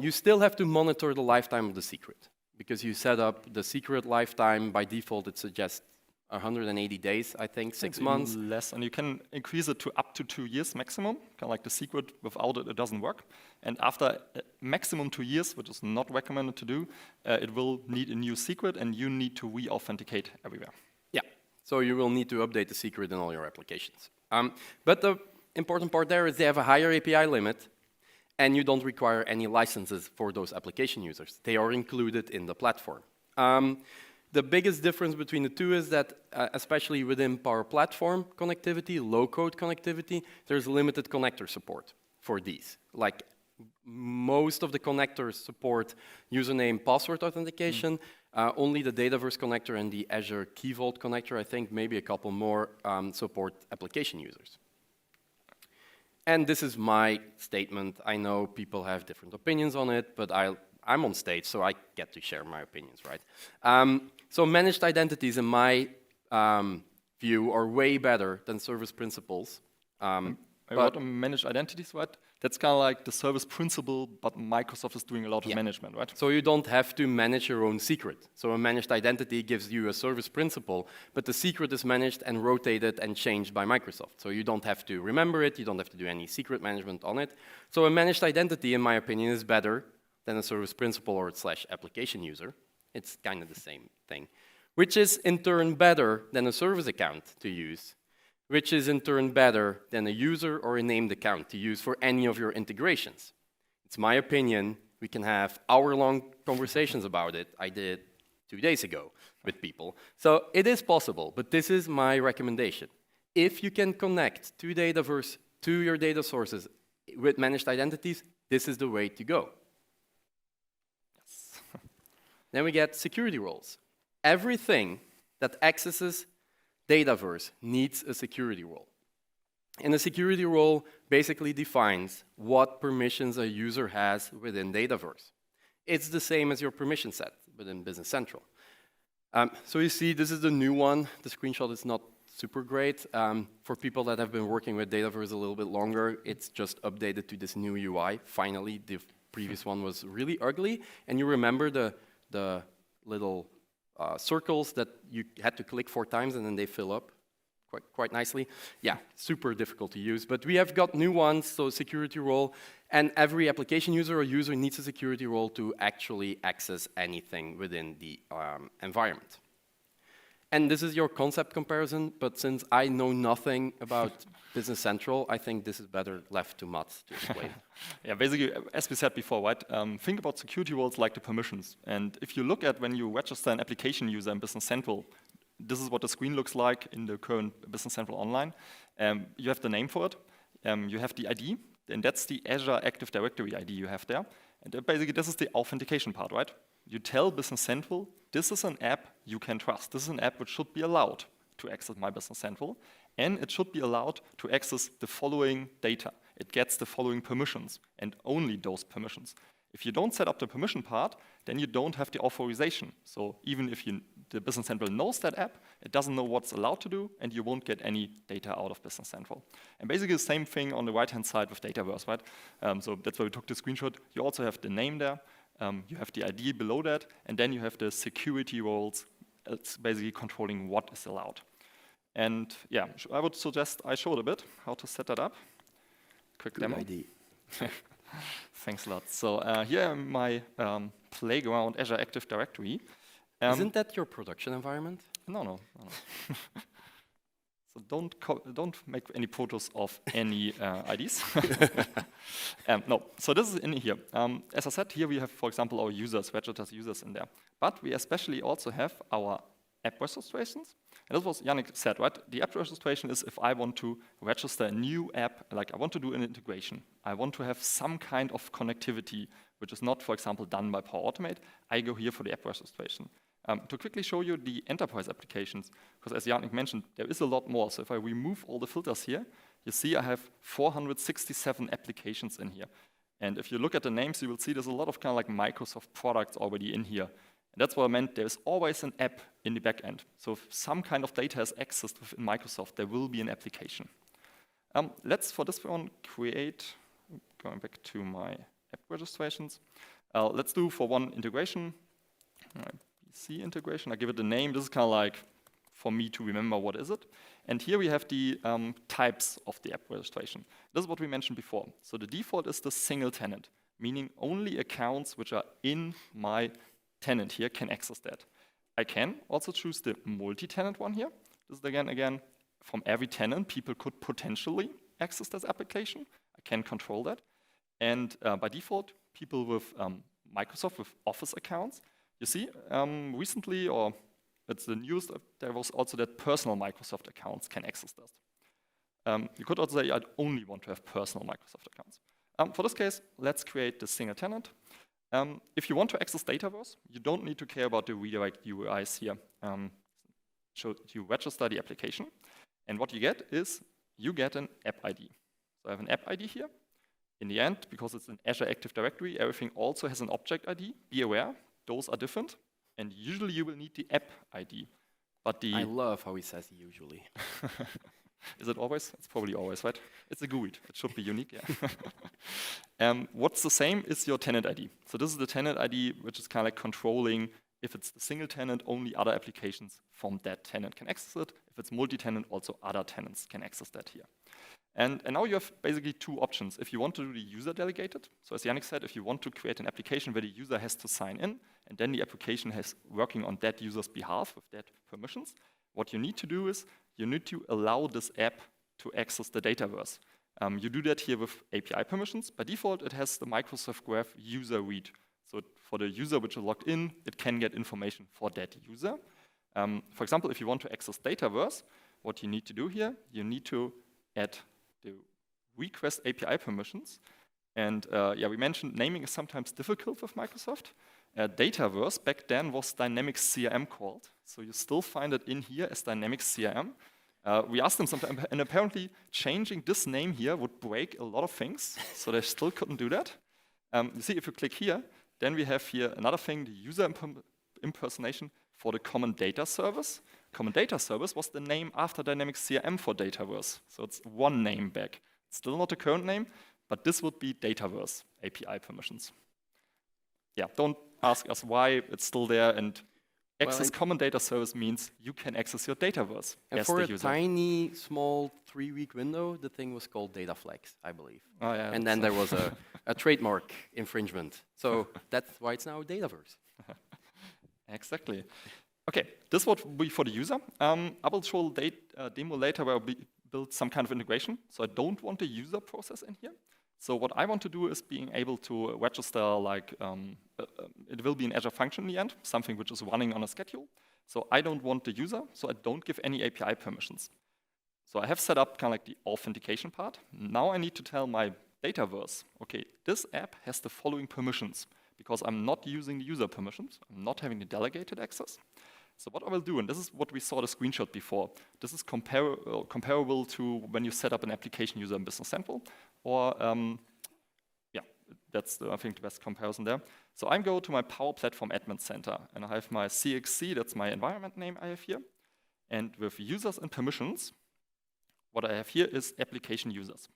You still have to monitor the lifetime of the secret because you set up the secret lifetime. By default, it suggests 180 days, I think, 6 months. Less, and you can increase it to up to 2 years maximum. Kind of like the secret, without it, it doesn't work. And after maximum 2 years, which is not recommended to do, it will need a new secret, and you need to re-authenticate everywhere. Yeah, so you will need to update the secret in all your applications. But the important part there is they have a higher API limit, and you don't require any licenses for those application users. They are included in the platform. The biggest difference between the two is that, especially within Power Platform connectivity, low-code connectivity, there's limited connector support for these. Like, most of the connectors support username password authentication. Only the Dataverse connector and the Azure Key Vault connector, I think, maybe a couple more, support application users. And this is my statement. I know people have different opinions on it, but I'm on stage, so I get to share my opinions, right? So managed identities, in my view, are way better than service principals. About managed identities, right? That's kind of like the service principal, but Microsoft is doing a lot of management, right? So you don't have to manage your own secret. So a managed identity gives you a service principal, but the secret is managed and rotated and changed by Microsoft. So you don't have to remember it, you don't have to do any secret management on it. So a managed identity, in my opinion, is better than a service principal or / application user. It's kind of the same thing, which is in turn better than a service account to use, which is in turn better than a user or a named account to use for any of your integrations. It's my opinion. We can have hour-long conversations about it. I did 2 days ago with people. So it is possible, but this is my recommendation. If you can connect to Dataverse, to your data sources with managed identities, this is the way to go. Then we get security roles. Everything that accesses Dataverse needs a security role. And a security role basically defines what permissions a user has within Dataverse. It's the same as your permission set within Business Central. So you see, this is the new one. The screenshot is not super great. For people that have been working with Dataverse a little bit longer, it's just updated to this new UI. Finally, the previous one was really ugly. And you remember the little circles that you had to click 4 times and then they fill up quite nicely. Yeah, super difficult to use. But we have got new ones, so security role. And every application user or user needs a security role to actually access anything within the environment. And this is your concept comparison, but since I know nothing about Business Central, I think this is better left to Mats to explain. Yeah, basically, as we said before, right? Think about security roles like the permissions. And if you look at when you register an application user in Business Central, this is what the screen looks like in the current Business Central Online. You have the name for it. You have the ID, and that's the Azure Active Directory ID you have there. And basically, this is the authentication part, right? You tell Business Central, this is an app you can trust. This is an app which should be allowed to access My Business Central, and it should be allowed to access the following data. It gets the following permissions, and only those permissions. If you don't set up the permission part, then you don't have the authorization. So even if the Business Central knows that app, it doesn't know what's allowed to do, and you won't get any data out of Business Central. And basically the same thing on the right-hand side with Dataverse, right? So that's why we took the screenshot. You also have the name there. You have the ID below that, and then you have the security roles. It's basically controlling what is allowed. And yeah, I would suggest I showed a bit how to set that up. Quick demo. ID. Thanks a lot. So here in my playground Azure Active Directory. Isn't that your production environment? No. So don't make any photos of any IDs. No, so this is in here. As I said, here we have, for example, our users, registered users in there. But we especially also have our app registrations. And this was Yannick said, right? The app registration is if I want to register a new app, like I want to do an integration. I want to have some kind of connectivity, which is not, for example, done by Power Automate. I go here for the app registration. To quickly show you the enterprise applications, because as Yannick mentioned, there is a lot more. So if I remove all the filters here, you see I have 467 applications in here. And if you look at the names, you will see there's a lot of kind of like Microsoft products already in here. And that's what I meant. There's always an app in the back end. So if some kind of data is accessed within Microsoft, there will be an application. Let's, for this one, create going back to my app registrations. Let's do for one integration, BC integration. I give it a name. This is kind of like for me to remember what is it. And here we have the types of the app registration. This is what we mentioned before. So the default is the single tenant, meaning only accounts which are in my tenant here can access that. I can also choose the multi-tenant one here. This is again, from every tenant, people could potentially access this application. I can control that. And by default, people with Microsoft, with Office accounts, you see, recently, or it's the newest, there was also that personal Microsoft accounts can access that. You could also say, I only want to have personal Microsoft accounts. For this case, let's create the single tenant. If you want to access Dataverse, you don't need to care about the redirect UIs here. So you register the application, and what you get is you get an app ID. So I have an app ID here. In the end, because it's an Azure Active Directory, everything also has an object ID. Be aware, those are different, and usually you will need the app ID. But the I love how he says usually. Is it always? It's probably always, right? It's a GUID. It should be unique, yeah. What's the same is your tenant ID. So this is the tenant ID, which is kind of like controlling if it's the single tenant, only other applications from that tenant can access it. If it's multi-tenant, also other tenants can access that here. And now you have basically two options. If you want to do the user delegated, so as Yannick said, if you want to create an application where the user has to sign in, and then the application is working on that user's behalf with that permissions, what you need to do is you need to allow this app to access the Dataverse. You do that here with API permissions. By default, it has the Microsoft Graph user read. So for the user which is logged in, it can get information for that user. For example, if you want to access Dataverse, what you need to do here, you need to add the request API permissions. And yeah, we mentioned naming is sometimes difficult with Microsoft. Dataverse back then was Dynamics CRM called. So you still find it in here as Dynamics CRM. We asked them sometime, and apparently changing this name here would break a lot of things. So they still couldn't do that. You see, if you click here, then we have here another thing, the user impersonation for the Common Data Service. Common Data Service was the name after Dynamics CRM for Dataverse. So it's one name back. It's still not the current name, but this would be Dataverse API permissions. Yeah, don't ask us why it's still there, and access Common Data Service means you can access your Dataverse And as for the a user. tiny, small 3-week window, the thing was called DataFlex, I believe. Oh, yeah, And then there was a trademark infringement. So that's why it's now Dataverse. Exactly. Okay, this would be for the user. I will show a demo later where we build some kind of integration. So I don't want the user process in here. So what I want to do is being able to register, like, it will be an Azure function in the end, something which is running on a schedule. So I don't want the user, so I don't give any API permissions. So I have set up kind of like the authentication part. Now I need to tell my Dataverse, okay, this app has the following permissions, because I'm not using the user permissions, I'm not having the delegated access. So what I will do, and this is what we saw the screenshot before, this is comparable to when you set up an application user in Business Central, or yeah, that's I think the best comparison there. So I go to my Power Platform Admin Center, and I have my CXC, that's my environment name I have here, and with users and permissions, what I have here is application users.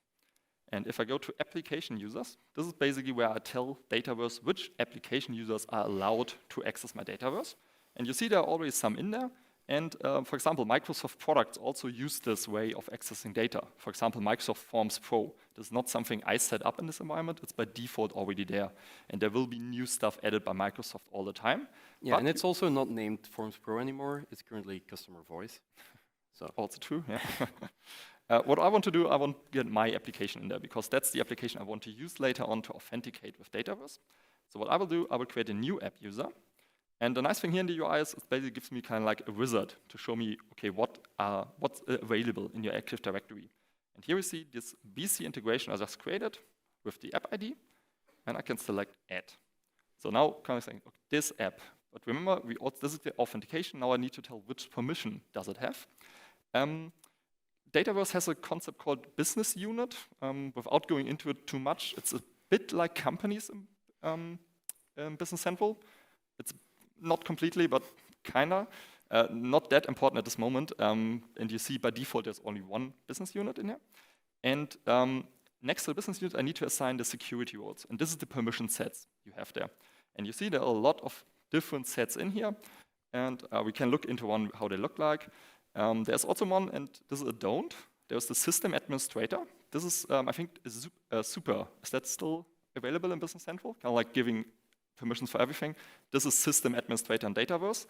And if I go to application users, this is basically where I tell Dataverse which application users are allowed to access my Dataverse. And you see there are already some in there. And for example, Microsoft products also use this way of accessing data. For example, Microsoft Forms Pro. This is not something I set up in this environment. It's by default already there. And there will be new stuff added by Microsoft all the time. Yeah, but and it's also not named Forms Pro anymore. It's currently Customer Voice. So also true, yeah. What I want to do, I want to get my application in there, because that's the application I want to use later on to authenticate with Dataverse. So what I will do, I will create a new app user. And the nice thing here in the UI is it basically gives me kind of like a wizard to show me, okay, what's available in your Active Directory. And here we see this BC integration I just created with the app ID, and I can select add. So now kind of saying, okay, this app. But remember, this is the authentication. Now I need to tell which permission does it have. Dataverse has a concept called business unit. Without going into it too much, it's a bit like companies in Business Central. It's not completely, but kinda. Not that important at this moment. And you see by default there's only one business unit in here. And next to the business unit, I need to assign the security roles. And this is the permission sets you have there. And you see there are a lot of different sets in here. And we can look into one, how they look like. There's also one, and this is a don't. There's the system administrator. This is, I think, super. Is that still available in Business Central? Kind of like giving permissions for everything. This is system administrator in Dataverse.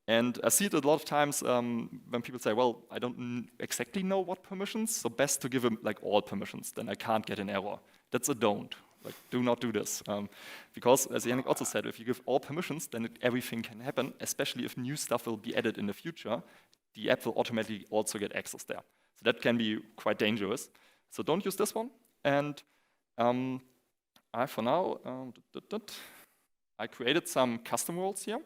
And I see it a lot of times when people say, well, I don't exactly know what permissions, so best to give them like all permissions, then I can't get an error. That's a don't. Like, do not do this. Because, as Yannick also said, if you give all permissions, then everything can happen, especially if new stuff will be added in the future. The app will automatically also get access there. So that can be quite dangerous. So don't use this one. And for now, I created some custom roles here.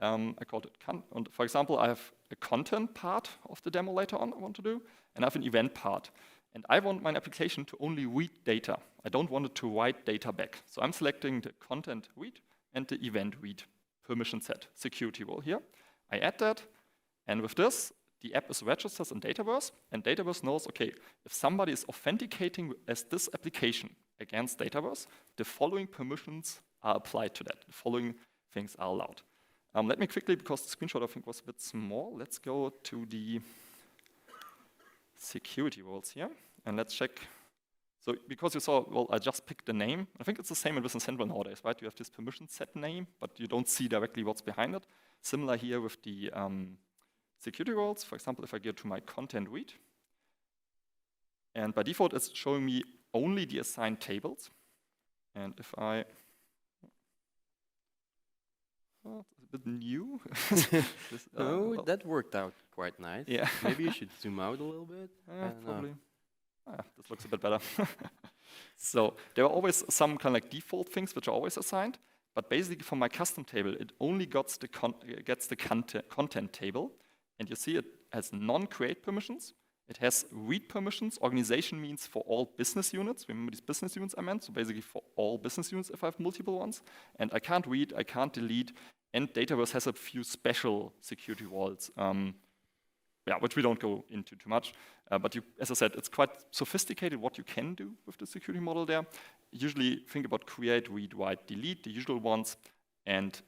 I called it, and for example, I have a content part of the demo later on I want to do, and I have an event part. And I want my application to only read data. I don't want it to write data back. So I'm selecting the content read and the event read permission set security role here. I add that, and with this, the app is registered in Dataverse, and Dataverse knows, okay, if somebody is authenticating as this application against Dataverse, the following permissions are applied to that. The following things are allowed. Let me quickly, because the screenshot I think was a bit small, let's go to the security roles here, and let's check. So because you saw, well, I just picked the name. I think it's the same in Business Central nowadays, right? You have this permission set name, but you don't see directly what's behind it. Similar here with the security roles. For example, if I go to my content read, and by default, it's showing me only the assigned tables. And if I, oh, it's a bit new. This, Oh, that worked out quite nice. Yeah. Maybe you should zoom out a little bit. I don't know. Probably. This looks a bit better. So there are always some kind of like default things which are always assigned, but basically for my custom table, it only gets the content table, and you see it has non-create permissions. It has read permissions. Organization means for all business units. Remember these business units I meant? So basically for all business units if I have multiple ones. And I can't read, I can't delete, and Dataverse has a few special security roles, which we don't go into too much. But you, as I said, it's quite sophisticated what you can do with the security model there. Usually think about create, read, write, delete, the usual ones. And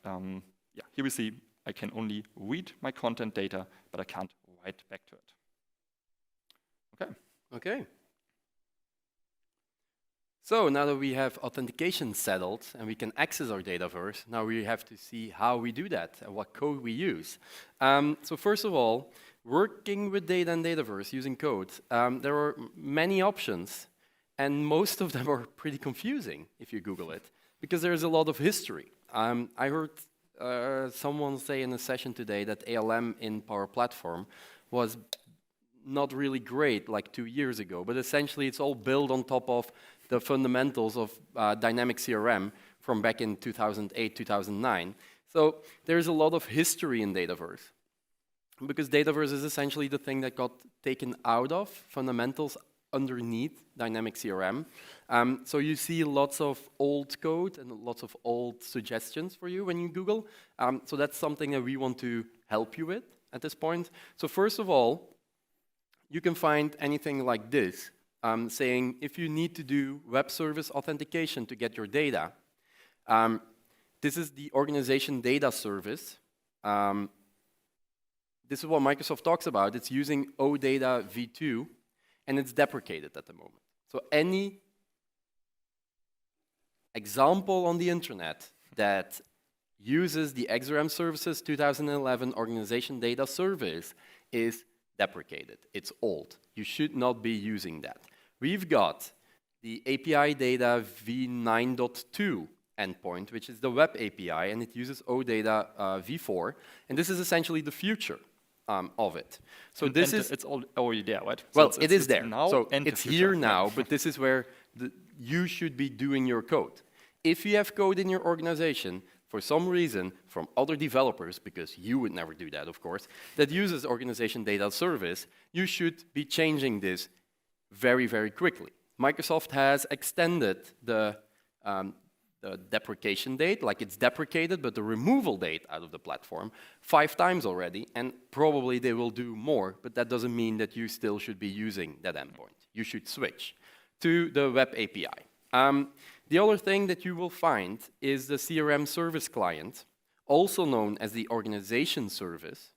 here we see I can only read my content data, but I can't write back to it. Okay. Okay. So now that we have authentication settled and we can access our Dataverse, now we have to see how we do that and what code we use. So first of all, working with data and Dataverse using code, there are many options, and most of them are pretty confusing if you Google it, because there's a lot of history. I heard someone say in a session today that ALM in Power Platform was not really great like 2 years ago, but essentially it's all built on top of the fundamentals of dynamic CRM from back in 2008, 2009. So there's a lot of history in Dataverse, because Dataverse is essentially the thing that got taken out of fundamentals underneath dynamic CRM. So you see lots of old code and lots of old suggestions for you when you Google. So that's something that we want to help you with at this point. So first of all, you can find anything like this, saying if you need to do web service authentication to get your data, this is the organization data service. This is what Microsoft talks about. It's using OData v2, and it's deprecated at the moment. So any example on the internet that uses the XRM Services 2011 Organization Data Service is deprecated. It's old. You should not be using that. We've got the API data v9.2 endpoint, which is the web API, and it uses OData v4, and this is essentially the future of it. So this is... It's already there, right? Well, so it is there. Now so and it's the here future. now, but this is where you should be doing your code. If you have code in your organization, for some reason, from other developers, because you would never do that, of course, that uses Organization Data Service, you should be changing this very, very quickly. Microsoft has extended the deprecation date, like it's deprecated, but the removal date out of the platform 5 times already, and probably they will do more, but that doesn't mean that you still should be using that endpoint. You should switch. to the web API. The other thing that you will find is the CRM service client, also known as the organization service.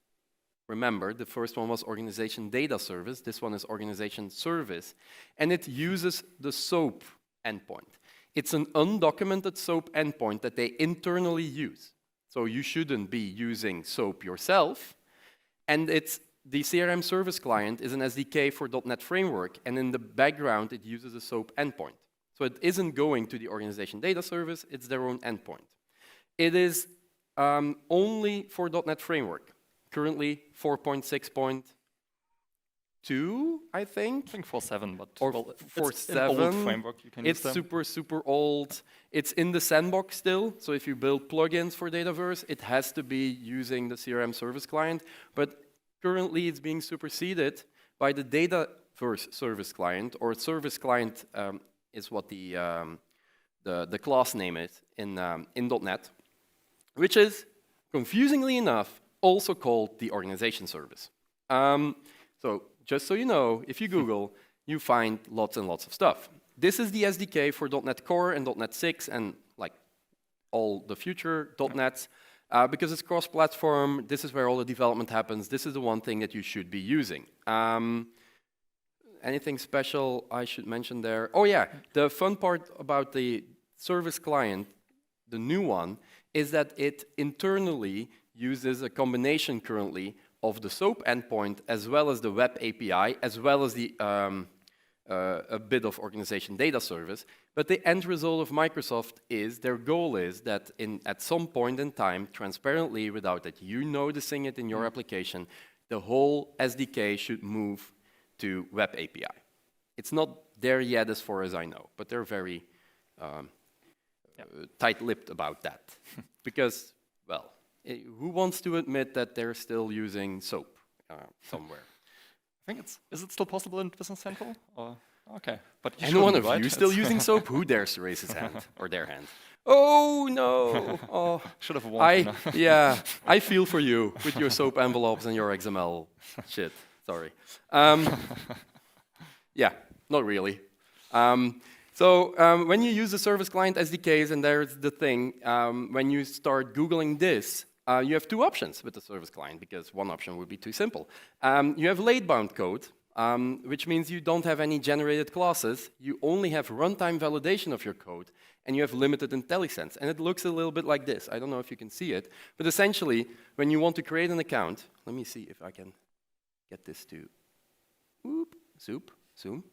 Remember, the first one was organization data service. This one is organization service. And it uses the SOAP endpoint. It's an undocumented SOAP endpoint that they internally use. So you shouldn't be using SOAP yourself. And it's the CRM service client is an SDK for .NET Framework. And in the background, it uses a SOAP endpoint. So it isn't going to the organization data service. It's their own endpoint. It is only for .NET Framework. Currently 4.6.2, I think. I think 4.7, but or well, 4.7. It's an old framework. You can use them. Super, super old. It's in the sandbox still. So if you build plugins for Dataverse, it has to be using the CRM service client. But currently, it's being superseded by the Dataverse service client, or service client is what the class name is in .NET, which is, confusingly enough, also called the organization service. So just so you know, if you Google, you find lots and lots of stuff. This is the SDK for .NET Core and .NET 6 and like all the future .NETs. Because it's cross-platform, this is where all the development happens. This is the one thing that you should be using. Anything special I should mention there? Oh yeah, the fun part about the service client, the new one, is that it internally uses a combination currently of the SOAP endpoint as well as the web API, as well as the a bit of organization data service. But the end result of Microsoft is, their goal is that at some point in time, transparently, without that you noticing it in your application, the whole SDK should move to web API. It's not there yet as far as I know, but they're very tight-lipped about that. Because, well, who wants to admit that they're still using SOAP somewhere? I think is it still possible in Business Central? Or, okay, but any one of right? you still using SOAP? Who dares to raise his hand or their hand? Oh no! Oh, should have warned. Yeah, I feel for you with your SOAP envelopes and your XML shit. Sorry. Yeah, not really. When you use the service client SDKs, and there's the thing, when you start Googling this, you have two options with the service client, because one option would be too simple. You have late-bound code, which means you don't have any generated classes. You only have runtime validation of your code, and you have limited IntelliSense. And it looks a little bit like this. I don't know if you can see it, but essentially, when you want to create an account, let me see if I can get this to zoom.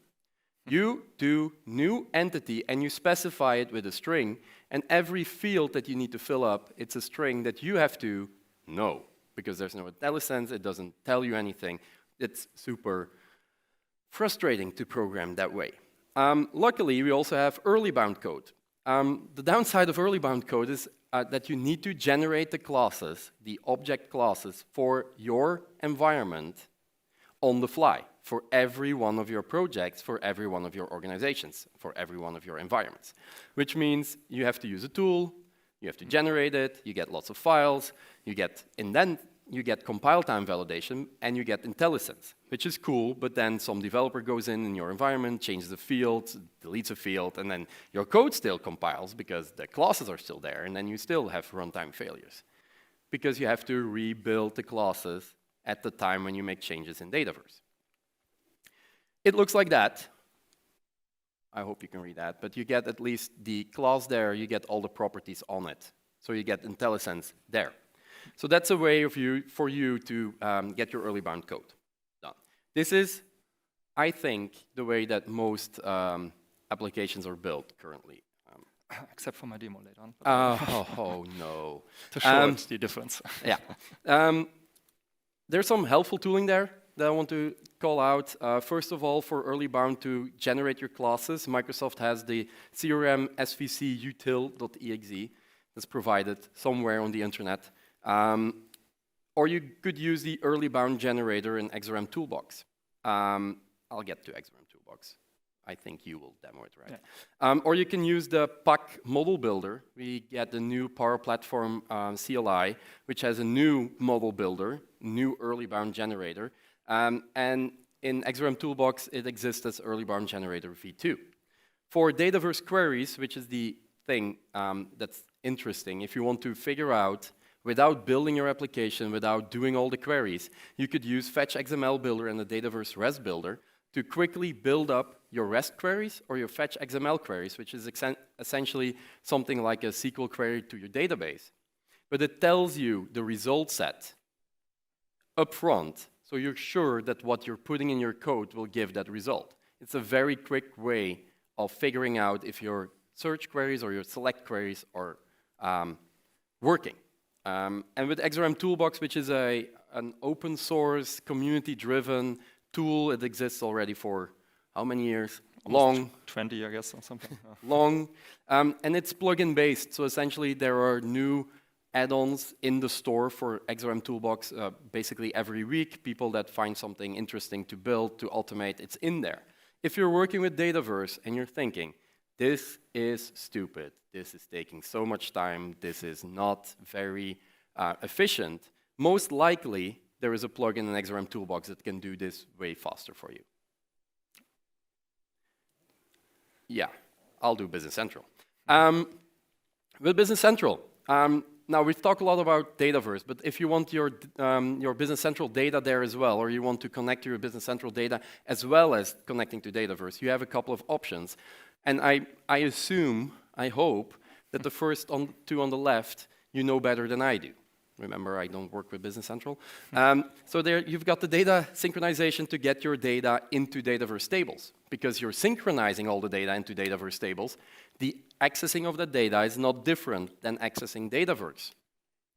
You do new entity, and you specify it with a string, and every field that you need to fill up, it's a string that you have to know, because there's no IntelliSense, it doesn't tell you anything. It's super frustrating to program that way. Luckily, we also have early bound code. The downside of early bound code is that you need to generate the classes, the object classes, for your environment on the fly, for every one of your projects, for every one of your organizations, for every one of your environments. Which means you have to use a tool, you have to generate it, you get lots of files, and then you get compile time validation, and you get IntelliSense, which is cool, but then some developer goes in your environment, changes the field, deletes a field, and then your code still compiles because the classes are still there, and then you still have runtime failures. Because you have to rebuild the classes at the time when you make changes in Dataverse. It looks like that. I hope you can read that, but you get at least the class there, you get all the properties on it. So you get IntelliSense there. So that's a way for you to get your early bound code done. This is, I think, the way that most applications are built currently. Except for my demo later on. Oh no. To show the difference. Yeah. There's some helpful tooling there that I want to call out. First of all, for early bound to generate your classes, Microsoft has the CRM SVC util.exe that's provided somewhere on the internet. Or you could use the early bound generator in XRM Toolbox. I'll get to XRM Toolbox. I think you will demo it, right? Yeah. Or you can use the publ model builder. We get the new Power Platform CLI, which has a new model builder, new early bound generator. And in XRM Toolbox, it exists as early bound generator v2. For Dataverse queries, which is the thing that's interesting, if you want to figure out, without building your application, without doing all the queries, you could use Fetch XML Builder and the Dataverse REST Builder to quickly build up your REST queries or your Fetch XML queries, which is essentially something like a SQL query to your database. But it tells you the result set up front, so you're sure that what you're putting in your code will give that result. It's a very quick way of figuring out if your search queries or your select queries are working. And with XRM Toolbox, which is an open source, community-driven tool, it exists already for how many years? Long. 20, I guess, or something. Long. And it's plugin based, so essentially there are new add-ons in the store for XRM Toolbox basically every week. People that find something interesting to build, to automate, it's in there. If you're working with Dataverse and you're thinking, this is stupid, this is taking so much time, this is not very efficient, most likely there is a plugin in XRM Toolbox that can do this way faster for you. Yeah, I'll do Business Central. With Business Central, now we've talked a lot about Dataverse, but if you want your Business Central data there as well, or you want to connect to your Business Central data as well as connecting to Dataverse, you have a couple of options. And I assume, I hope, that the first two on the left you know better than I do. Remember, I don't work with Business Central. So there you've got the data synchronization to get your data into Dataverse tables. Because you're synchronizing all the data into Dataverse tables, the accessing of the data is not different than accessing Dataverse.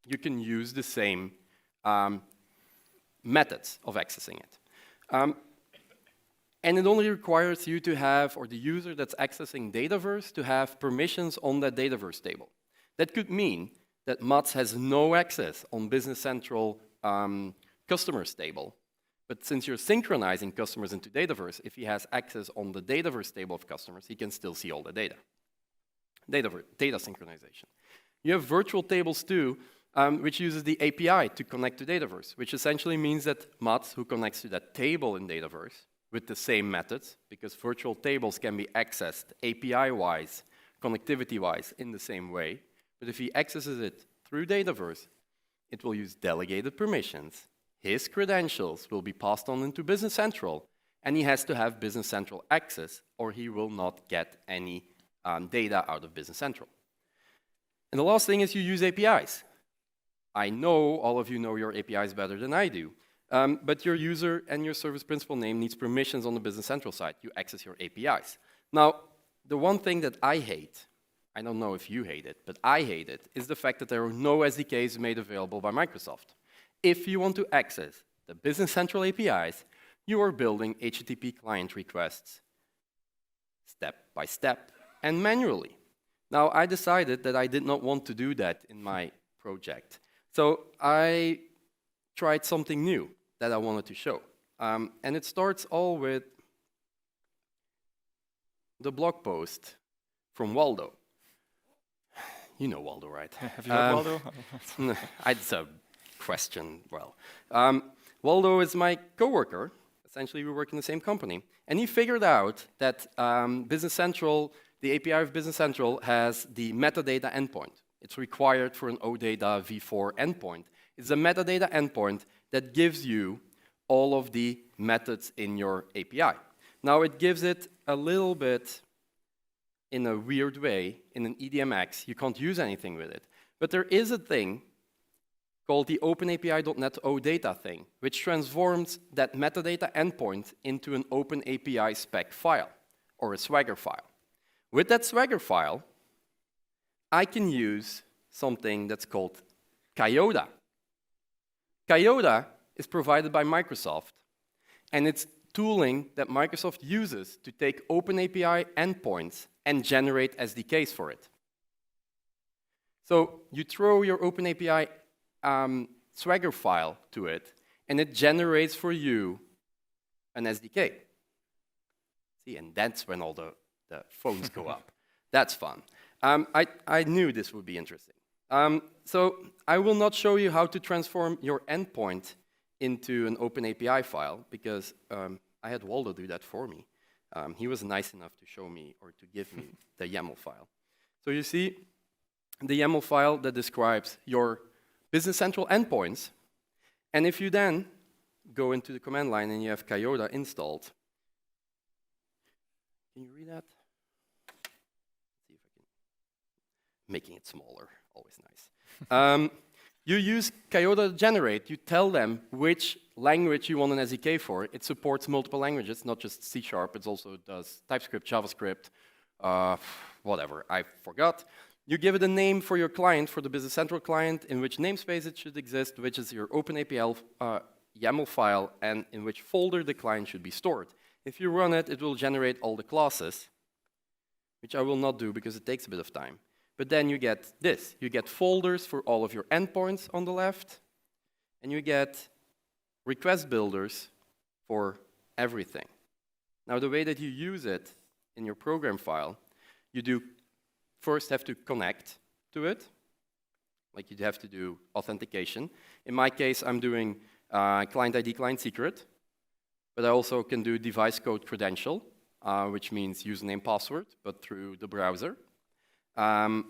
You can use the same methods of accessing it. And it only requires you to have, or the user that's accessing Dataverse, to have permissions on that Dataverse table. That could mean that Mats has no access on Business Central customers table. But since you're synchronizing customers into Dataverse, if he has access on the Dataverse table of customers, he can still see all the data. Data synchronization. You have virtual tables too, which uses the API to connect to Dataverse, which essentially means that Mats, who connects to that table in Dataverse with the same methods, because virtual tables can be accessed API-wise, connectivity-wise in the same way, but if he accesses it through Dataverse, it will use delegated permissions. His credentials will be passed on into Business Central, and he has to have Business Central access, or he will not get any data out of Business Central. And the last thing is you use APIs. I know all of you know your APIs better than I do, but your user and your service principal name needs permissions on the Business Central side. You access your APIs. Now, the one thing that I hate, I don't know if you hate it, but I hate it, is the fact that there are no SDKs made available by Microsoft. If you want to access the Business Central APIs, you are building HTTP client requests step by step and manually. Now, I decided that I did not want to do that in my project. So I tried something new that I wanted to show. And it starts all with the blog post from Waldo. You know Waldo, right? Have you heard Waldo? It's a question, well. Waldo is my coworker. Essentially, we work in the same company. And he figured out that Business Central, the API of Business Central, has the metadata endpoint. It's required for an OData v4 endpoint. It's a metadata endpoint that gives you all of the methods in your API. Now, it gives it a little bit in a weird way, in an EDMX. You can't use anything with it. But there is a thing called the OpenAPI.NET OData thing, which transforms that metadata endpoint into an OpenAPI spec file, or a Swagger file. With that Swagger file, I can use something that's called Coyoda. Coyoda is provided by Microsoft, and it's tooling that Microsoft uses to take OpenAPI endpoints and generate SDKs for it. So you throw your OpenAPI Swagger file to it, and it generates for you an SDK. See, and that's when all the phones go up. That's fun. I knew this would be interesting. So I will not show you how to transform your endpoint into an OpenAPI file, because I had Waldo do that for me. he was nice enough to show me or to give me the YAML file. So you see the YAML file that describes your Business Central endpoints. And if you then go into the command line and you have Kyoda installed, can you read that? Let's see if I can. Making it smaller, always nice. You use Kyoda to generate. You tell them which language you want an SDK for. It supports multiple languages, not just C#. It also does TypeScript, JavaScript, whatever. I forgot. You give it a name for your client, for the Business Central client, in which namespace it should exist, which is your OpenAPL YAML file, and in which folder the client should be stored. If you run it, it will generate all the classes, which I will not do because it takes a bit of time. But then you get this. You get folders for all of your endpoints on the left, and you get request builders for everything. Now, the way that you use it in your program file, you do first have to connect to it, like you'd have to do authentication. In my case, I'm doing client ID, client secret, but I also can do device code credential, which means username, password, but through the browser. And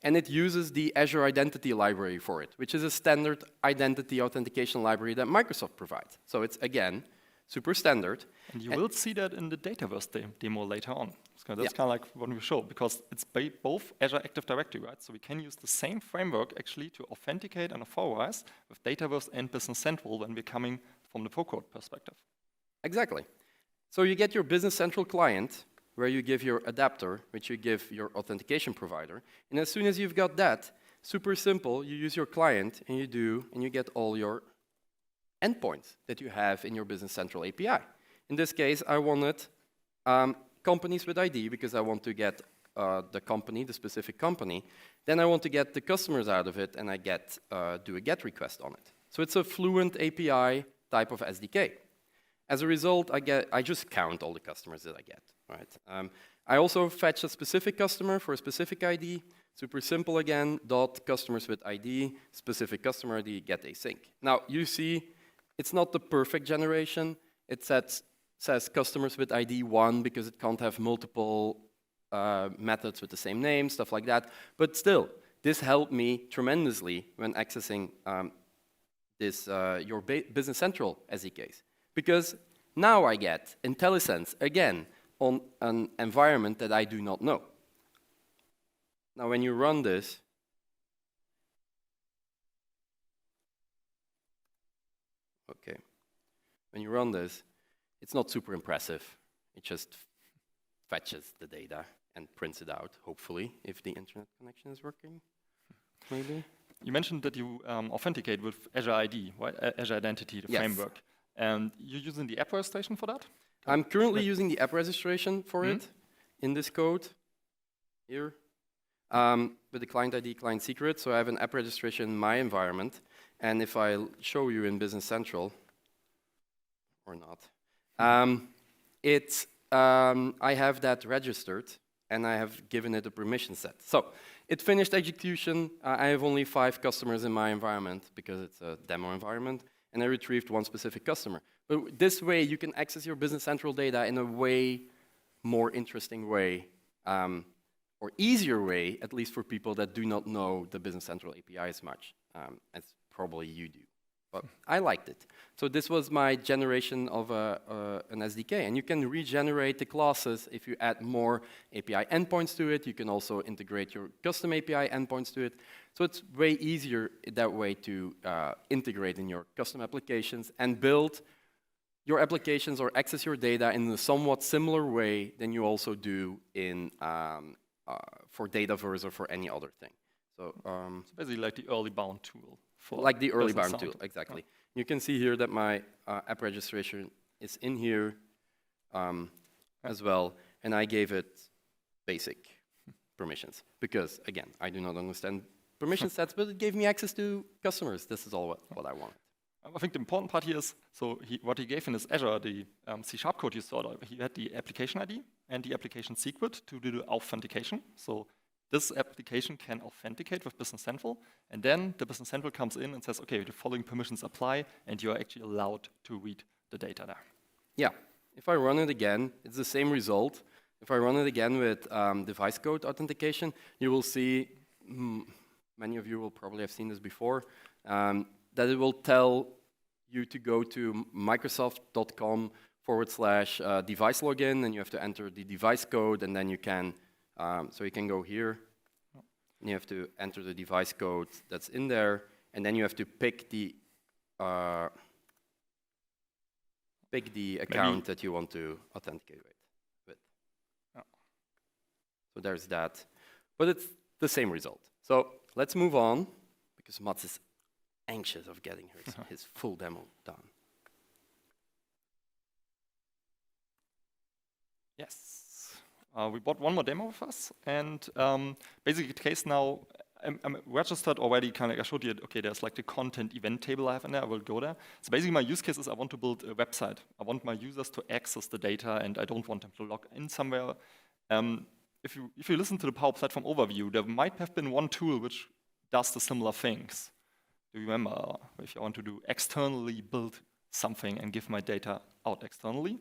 it uses the Azure Identity Library for it, which is a standard identity authentication library that Microsoft provides. So it's, again, super standard. And you will see that in the Dataverse demo later on. So that's kind of like what we show, because it's both Azure Active Directory, right? So we can use the same framework actually to authenticate and authorize with Dataverse and Business Central when we're coming from the pro-code perspective. Exactly. So you get your Business Central client, where you give your adapter, which you give your authentication provider. And as soon as you've got that, super simple, you use your client, and you get all your endpoints that you have in your Business Central API. In this case, I wanted companies with ID, because I want to get the company, the specific company. Then I want to get the customers out of it, and I do a GET request on it. So it's a fluent API type of SDK. As a result, I just count all the customers that I get. Right. I also fetch a specific customer for a specific ID. Super simple again, dot customers with ID, specific customer ID, get async. Now, you see, it's not the perfect generation. It says customers with ID 1 because it can't have multiple methods with the same name, stuff like that. But still, this helped me tremendously when accessing your Business Central SDKs. Because now I get IntelliSense, again, on an environment that I do not know. Now, when you run this, okay, when you run this, it's not super impressive. It just fetches the data and prints it out, hopefully, if the internet connection is working, maybe. You mentioned that you authenticate with Azure ID, right? Azure Identity, the framework. And you're using the app registration for that? I'm currently using the app registration for it in this code here with the client ID, client secret. So I have an app registration in my environment. And if I show you in Business Central, or not, I have that registered, and I have given it a permission set. So it finished execution. I have only 5 customers in my environment because it's a demo environment. And I retrieved one specific customer. But this way, you can access your Business Central data in a way more interesting way, or easier way, at least for people that do not know the Business Central API as much, as probably you do. But I liked it. So this was my generation of an SDK. And you can regenerate the classes if you add more API endpoints to it. You can also integrate your custom API endpoints to it. So it's way easier that way to integrate in your custom applications and build your applications or access your data in a somewhat similar way than you also do in for Dataverse or for any other thing. So basically like the early bound tool. Like the early bound tool, exactly. You can see here that my app registration is in here as well, and I gave it basic permissions because, again, I do not understand permission sets, but it gave me access to customers. This is all what I wanted. I think the important part here is, so what he gave in his Azure, the C# code you saw, he had the application ID and the application secret to do the authentication. So this application can authenticate with Business Central, and then the Business Central comes in and says, okay, the following permissions apply, and you're actually allowed to read the data there. Yeah, If I run it again, it's the same result. If I run it again with device code authentication, you will see, many of you will probably have seen this before, that it will tell you to go to microsoft.com/device login, and you have to enter the device code, and then you can, so you can go here, and you have to enter the device code that's in there, and then you have to pick the account that you want to authenticate with. Oh. So there's that, but it's the same result. So let's move on, because Mats is anxious of getting his full demo done. Yes, we bought one more demo with us, and basically the case now, I'm registered already, kind of, I showed you, okay, there's like the content event table I have in there, I will go there. So basically my use case is I want to build a website. I want my users to access the data, and I don't want them to log in somewhere. If you listen to the Power Platform overview, there might have been one tool which does the similar things. Do you remember if you want to do externally build something and give my data out externally?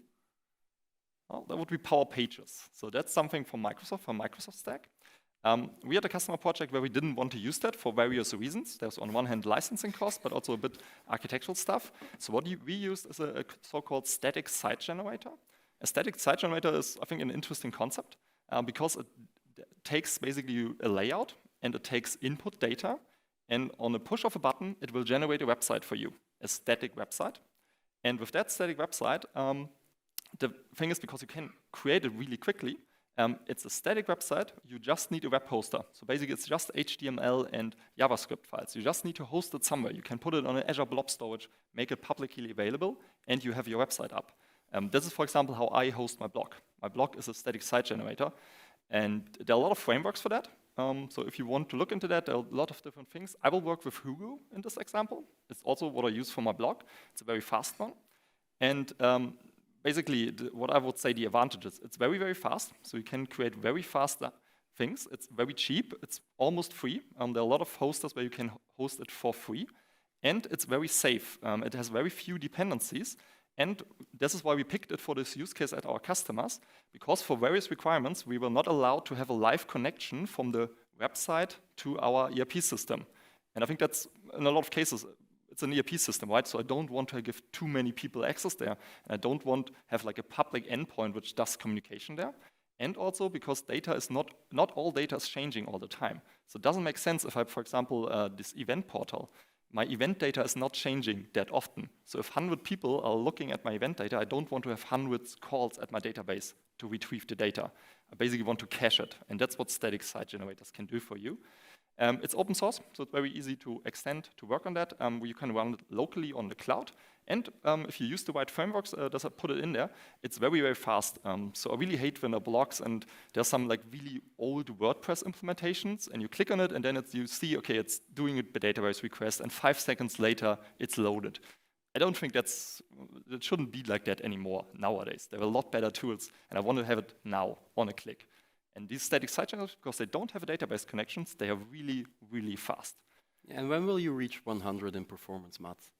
Well, that would be Power Pages. So that's something from Microsoft Stack. We had a customer project where we didn't want to use that for various reasons. There's on one hand licensing costs, but also a bit architectural stuff. So what we used is a so-called static site generator. A static site generator is, I think, an interesting concept because it takes basically a layout and it takes input data, and on a push of a button, it will generate a website for you, a static website. And with that static website, the thing is, because you can create it really quickly, it's a static website, you just need a web hoster. So basically it's just HTML and JavaScript files. You just need to host it somewhere. You can put it on an Azure Blob Storage, make it publicly available, and you have your website up. This is, for example, how I host my blog. My blog is a static site generator, and there are a lot of frameworks for that. So if you want to look into that, there are a lot of different things. I will work with Hugo in this example. It's also what I use for my blog. It's a very fast one. And basically, what I would say the advantages, it's very, very fast. So you can create very fast things. It's very cheap. It's almost free. There are a lot of hosters where you can host it for free. And it's very safe. It has very few dependencies. And this is why we picked it for this use case at our customers, because for various requirements, we were not allowed to have a live connection from the website to our ERP system. And I think that's, in a lot of cases, it's an ERP system, right? So I don't want to give too many people access there. And I don't want to have like a public endpoint which does communication there. And also because data is not all data is changing all the time. So it doesn't make sense if I, for example, this event portal, my event data is not changing that often. So if 100 people are looking at my event data, I don't want to have hundreds calls at my database to retrieve the data. I basically want to cache it. And that's what static site generators can do for you. It's open source, so it's very easy to extend, to work on that. You can run it locally on the cloud. And if you use the right frameworks, that I put it in there, it's very, very fast. So I really hate when there are blocks and there's some like really old WordPress implementations, and you click on it, and then you see, okay, it's doing a database request, and 5 seconds later, it's loaded. I don't think it shouldn't be like that anymore nowadays. There are a lot better tools, and I want to have it now on a click. And these static site generators, because they don't have a database connections, they are really, really fast. Yeah, and when will you reach 100 in performance, Mats?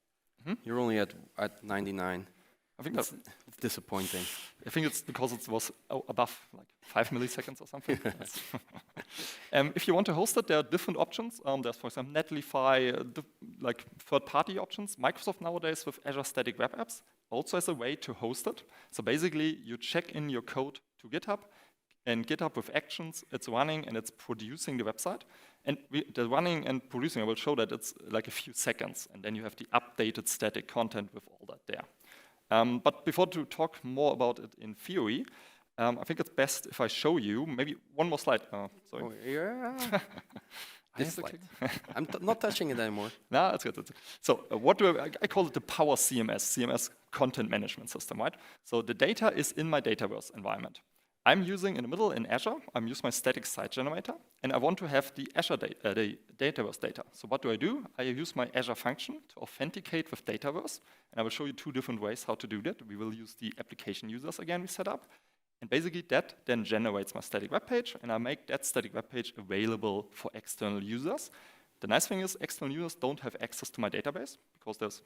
You're only at 99. I think it's disappointing. I think it's because it was above like 5 milliseconds or something. If you want to host it, there are different options. There's, for example, Netlify, like third-party options. Microsoft nowadays with Azure Static Web Apps also has a way to host it. So basically, you check in your code to GitHub, and GitHub with actions, it's running and it's producing the website. And the running and producing, I will show that it's like a few seconds, and then you have the updated static content with all that there. But before to talk more about it in theory, I think it's best if I show you maybe one more slide. Sorry. Oh, yeah. This slide. I'm not touching it anymore. No, that's good. So what do I call it the Power CMS content management system, right? So the data is in my Dataverse environment. I'm using in the middle in Azure, I'm using my static site generator, and I want to have the Azure the Dataverse data. So what do? I use my Azure function to authenticate with Dataverse, and I will show you 2 different ways how to do that. We will use the application users again we set up, and basically that then generates my static web page, and I make that static web page available for external users. The nice thing is external users don't have access to my database because there's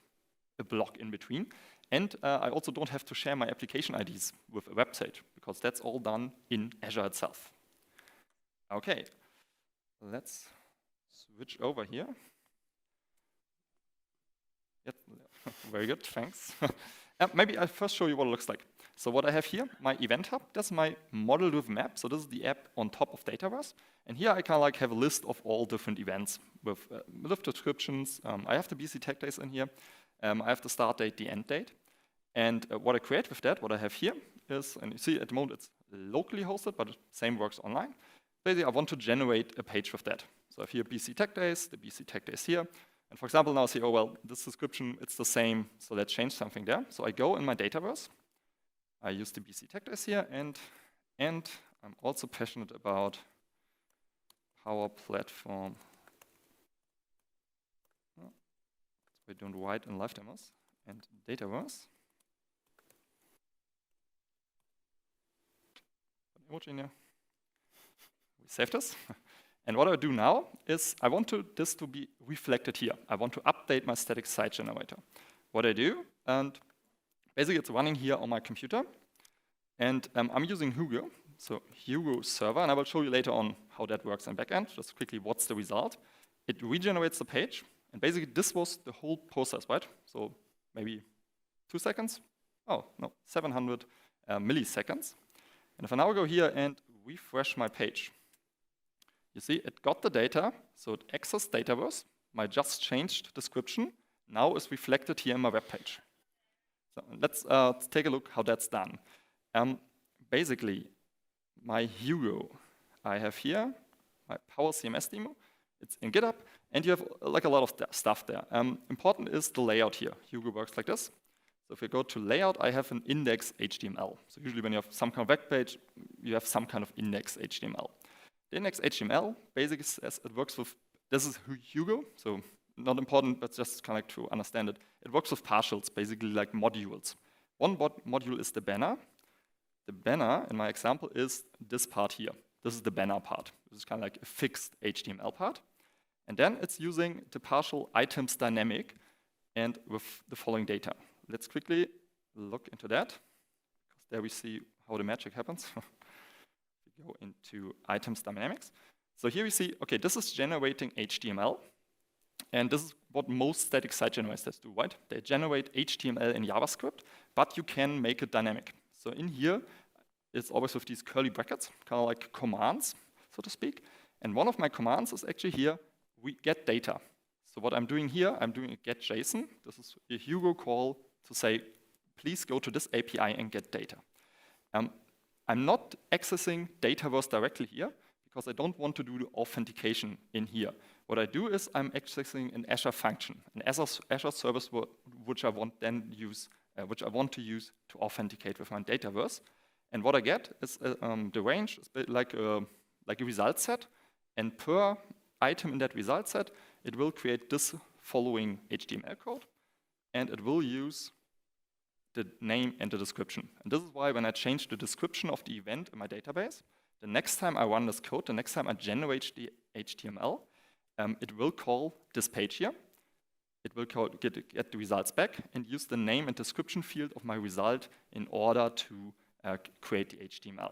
a block in between. And I also don't have to share my application IDs with a website, because that's all done in Azure itself. Okay, let's switch over here. Yep. Very good, thanks. Maybe I'll first show you what it looks like. So what I have here, my event hub, that's my model with map. So this is the app on top of Dataverse. And here I kind of like have a list of all different events with descriptions. I have the BC TechDays in here. I have the start date, the end date. And what I create with that, what I have here is, and you see at the moment it's locally hosted, but the same works online. Basically, I want to generate a page with that. So I have here BC TechDays, the BC TechDays here. And for example, now I say, oh, well, this description, it's the same, so let's change something there. So I go in my Dataverse. I use the BC TechDays here, and I'm also passionate about Power Platform. Oh, we don't write in live demos. And Dataverse. Emoji in here. We save this. And what I do now is I want this to be reflected here. I want to update my static site generator. What I do, and basically it's running here on my computer, and I'm using Hugo, so Hugo server, and I will show you later on how that works in backend. Just quickly, what's the result? It regenerates the page, and basically this was the whole process, right? So maybe 2 seconds? Oh, no, 700 milliseconds. And if I now go here and refresh my page, you see, it got the data, so it accessed Dataverse. My just changed description now is reflected here in my web page. So let's take a look how that's done. Basically, my Hugo, I have here my Power CMS demo. It's in GitHub, and you have like a lot of stuff there. Important is the layout here. Hugo works like this. So if you go to layout, I have an index HTML. So usually when you have some kind of web page, you have some kind of index HTML. The index HTML basically says it works with, this is Hugo, so not important, but just kind of like to understand it. It works with partials, basically like modules. One module is the banner. The banner, in my example, is this part here. This is the banner part. This is kind of like a fixed HTML part. And then it's using the partial items dynamic and with the following data. Let's quickly look into that, because there we see how the magic happens. We go into items dynamics. So here we see, okay, this is generating HTML. And this is what most static site generators do, right? They generate HTML in JavaScript, but you can make it dynamic. So in here, it's always with these curly brackets, kind of like commands, so to speak. And one of my commands is actually here, we get data. So what I'm doing here, I'm doing a get JSON. This is a Hugo call to say, please go to this API and get data. I'm not accessing Dataverse directly here, because I don't want to do the authentication in here. What I do is I'm accessing an Azure function, an Azure service which I want to use to authenticate with my Dataverse. And what I get is the range is like a result set, and per item in that result set, it will create this following HTML code, and it will use the name and the description. And this is why when I change the description of the event in my database, the next time I run this code, the next time I generate the HTML, it will call this page here. It will get the results back and use the name and description field of my result in order to create the HTML.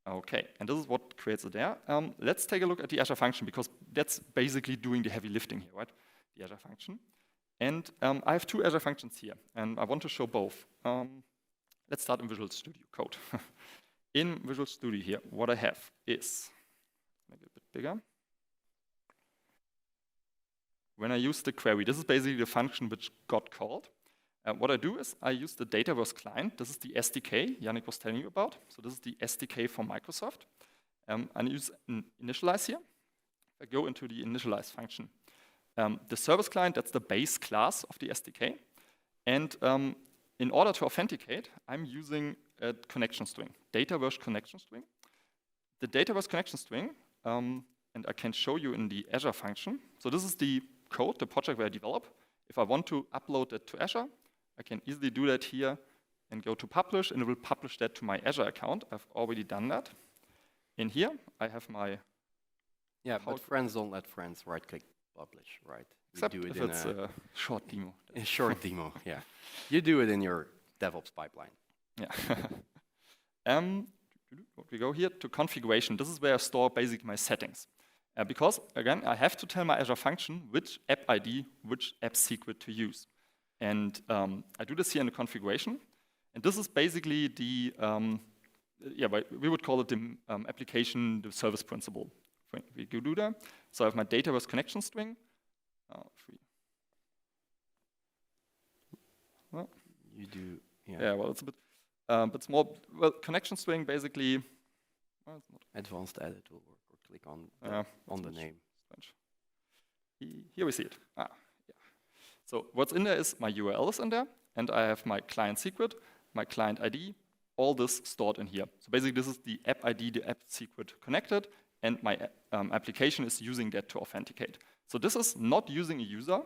Okay, and this is what creates it there. Let's take a look at the Azure function, because that's basically doing the heavy lifting here, right? The Azure function. And I have 2 Azure functions here, and I want to show both. Let's start in Visual Studio Code. In Visual Studio here, what I have is, make it a bit bigger. When I use the query, this is basically the function which got called. What I do is I use the Dataverse client. This is the SDK Yannick was telling you about. So this is the SDK from Microsoft. I use initialize here. I go into the initialize function. The service client, that's the base class of the SDK. And in order to authenticate, I'm using a connection string, Dataverse connection string. The Dataverse connection string, and I can show you in the Azure function. So this is the code, the project where I develop. If I want to upload it to Azure, I can easily do that here and go to publish, and it will publish that to my Azure account. I've already done that. In here, I have my... Yeah, but friends don't let friends right-click publish, right? Except you do it if in it's a short demo. a short demo, yeah. You do it in your DevOps pipeline. Yeah. We go here to configuration. This is where I store basically my settings. Because, again, I have to tell my Azure function which app ID, which app secret to use. And I do this here in the configuration. And this is basically the, we would call it the application, the service principle. We do that. So I have my Dataverse connection string. Well, You do, yeah. Yeah, well, it's a bit small. Well, connection string basically. Well, it's not Advanced edit will work, or click on the name. Strange. Here we see it. Yeah. So what's in there is my URL is in there, and I have my client secret, my client ID, all this stored in here. So basically, this is the app ID, the app secret connected, and my application is using that to authenticate. So this is not using a user